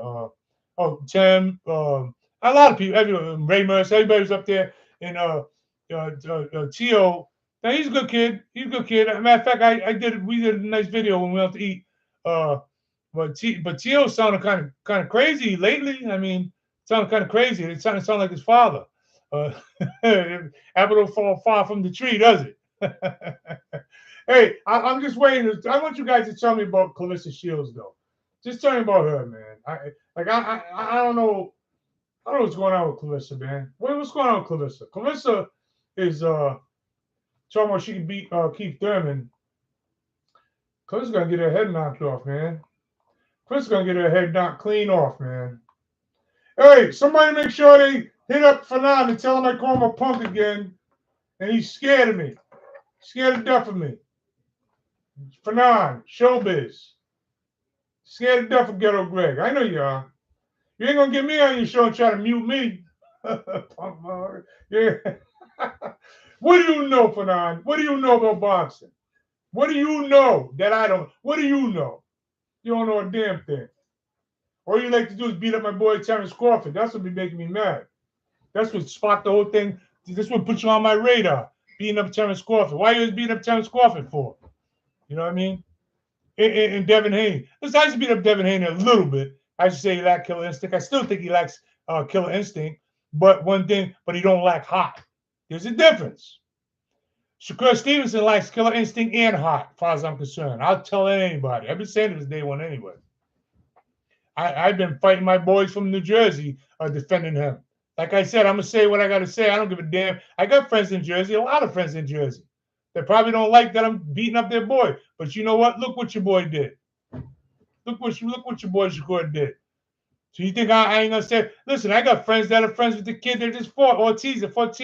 Tim, a lot of people. Everyone, Ray Merce, everybody was up there. And T.O. Now he's a good kid. He's a good kid. As a matter of fact, we did a nice video when we went out to eat. But T.O. sounded kind of crazy lately. I mean, sounded kind of crazy. It sounded like his father. Apple don't fall far from the tree, does it? Hey, I'm just waiting. I want you guys to tell me about Clarissa Shields, though. Just tell me about her, man. I don't know. I don't know what's going on with Clarissa, man. What's going on with Clarissa? Clarissa is talking about she can beat Keith Thurman. Clarissa's gonna get her head knocked off, man. Chris gonna get her head knocked clean off, man. Hey, somebody make sure they hit up Fanon and tell him I call him a punk again. And he's scared of me. Scared to death of me. Fanon, showbiz. Scared to death of Ghetto Greg. I know you are. You ain't gonna get me on your show and try to mute me. Punk mother. Yeah. What do you know, Fanon? What do you know about boxing? What do you know that I don't? What do you know? You don't know a damn thing. All you like to do is beat up my boy Terrence Crawford. That's what be making me mad. That's what sparked the whole thing. This what put you on my radar, beating up Terrence Crawford. Why you was beating up Terrence Crawford for? You know what I mean? And Devin Haney. Listen, I used to beat up Devin Haney a little bit. I used to say he lacked killer instinct. I still think he lacks killer instinct. But he don't lack hot. There's a difference. Shakur Stevenson likes killer instinct and hot, as far as I'm concerned. I'll tell anybody. I've been saying it since day one anyway. I've been fighting my boys from New Jersey defending him. Like I said, I'm going to say what I got to say. I don't give a damn. I got friends in Jersey, a lot of friends in Jersey. They probably don't like that I'm beating up their boy. But you know what? Look what your boy did. Look what your boy Shakur did. So you think I ain't going to say, listen, I got friends that are friends with the kid that just fought Ortiz and fought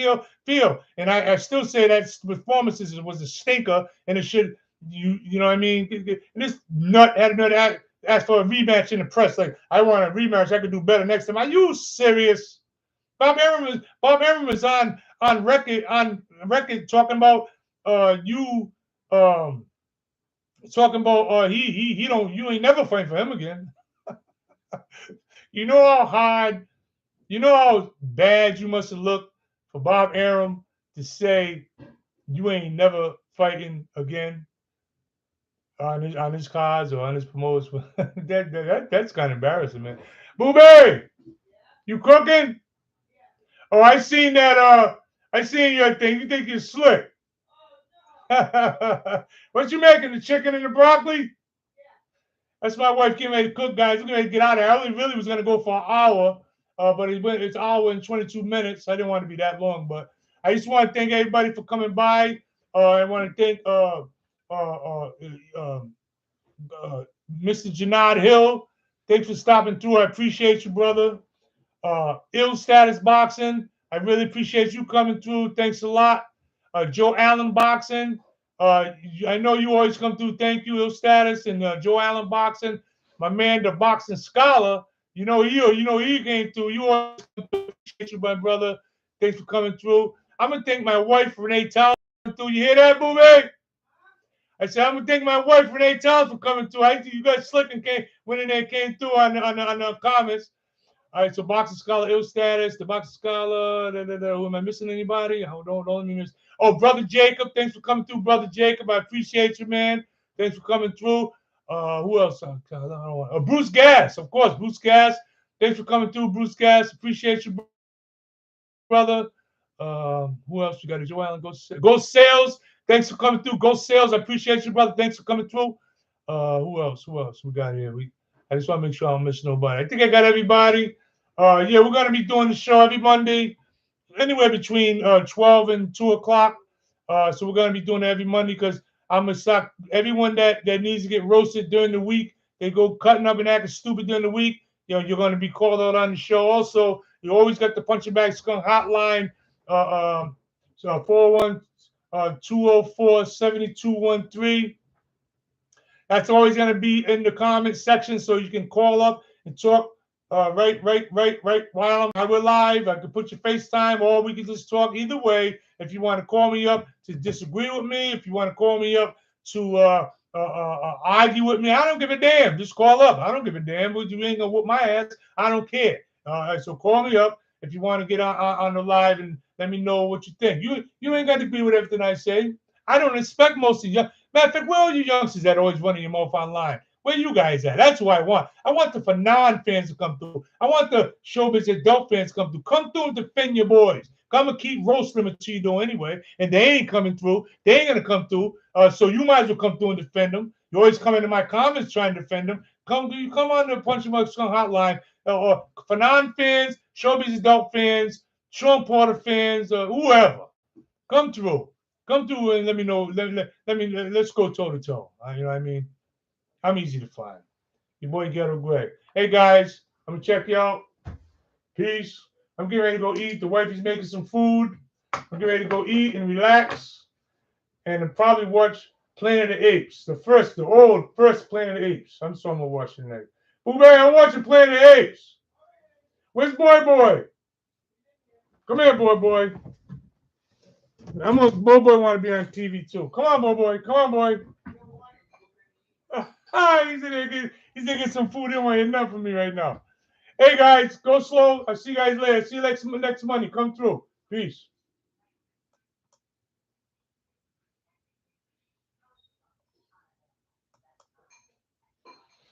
Field. And I still say that performances was a stinker and it should, you know what I mean? And this nut had another asked for a rematch in the press. Like, I want a rematch. I could do better next time. Are you serious? Bob Arum was on record talking about you talking about you ain't never fighting for him again. You know how hard, you know how bad you must have looked for Bob Arum to say you ain't never fighting again on his cards or on his promoters. That's kind of embarrassing, man. Boobay, you cooking? Oh, I seen that. I seen your thing. You think you're slick? What you making? The chicken and the broccoli? That's my wife getting ready to cook, guys. We're going to get out of here. I really was going to go for an hour, but it's an hour and 22 minutes. I didn't want to be that long, but I just want to thank everybody for coming by. I want to thank Mr. Janad Hill. Thanks for stopping through. I appreciate you, brother. Ill Status Boxing. I really appreciate you coming through. Thanks a lot. Joe Allen Boxing. I know you always come through. Thank you, Ill Status and Joe Allen Boxing. My man, the Boxing Scholar. You know he came through. You always come through. Appreciate you, my brother. Thanks for coming through. I'm gonna thank my wife, Renee Towers, for coming through. You hear that, boo-baby? I said I'm gonna thank my wife, Renee Towers, for coming through. I think you guys slick and went in there, came through on the comments. All right, so Boxing Scholar, Ill Status, the Boxing Scholar. Who am I missing? Anybody? Don't let me miss. Oh, Brother Jacob, thanks for coming through, Brother Jacob. I appreciate you, man. Thanks for coming through. Who else? Bruce Gass, of course, Bruce Gass. Thanks for coming through, Bruce Gass. Appreciate you, brother. Who else we got? Joe Allen, Ghost Sales. Thanks for coming through, Ghost Sales. I appreciate you, brother. Thanks for coming through. Who else we got here? I just want to make sure I don't miss nobody. I think I got everybody. Yeah, we're going to be doing the show every Monday, anywhere between 12 and 2 o'clock. So we're going to be doing it every Monday because I'm going to stop everyone that needs to get roasted during the week. They go cutting up and acting stupid during the week. You know, you're going to be called out on the show. Also, you always got the Punchingbagskunk hotline, so 41204-7213. That's always going to be in the comment section, so you can call up and talk right while we're live. I can put your FaceTime, or we can just talk either way. If you want to call me up to disagree with me, if you want to call me up to argue with me, I don't give a damn. Just call up. I don't give a damn. You ain't going to whoop my ass. I don't care. So call me up if you want to get on the live and let me know what you think. You ain't got to agree with everything I say. I don't expect most of you. Matter of fact, where are you youngsters that always running your mouth online? Where you guys at? That's what I want. I want the Fanon fans to come through. I want the Showbiz adult fans to come through. Come through and defend your boys. Come and keep roasting them until you do anyway. And they ain't coming through. They ain't going to come through. So you might as well come through and defend them. You always come into my comments trying to defend them. Come on the Punchingbagskunk hotline. Or Fanon fans, Showbiz adult fans, Sean Porter fans, whoever. Come through. Come through and let me know. Let's go toe to toe. You know what I mean? I'm easy to find. Your boy Ghetto Greg. Hey guys, I'm gonna check you out. Peace. I'm getting ready to go eat. The wifey's making some food. I'm getting ready to go eat and relax, and I'll probably watch Planet of the Apes, the old first Planet of the Apes. I'm gonna watch tonight. Boo Bay, I'm watching Planet of the Apes. Where's Boy? Come here, Boy. Boy want to be on TV too. Come on, Boy. Come on, boy. He's in there getting some food. He don't want to hear nothing from me right now. Hey guys, go slow. I'll see you guys later. See you next Monday. Come through. Peace.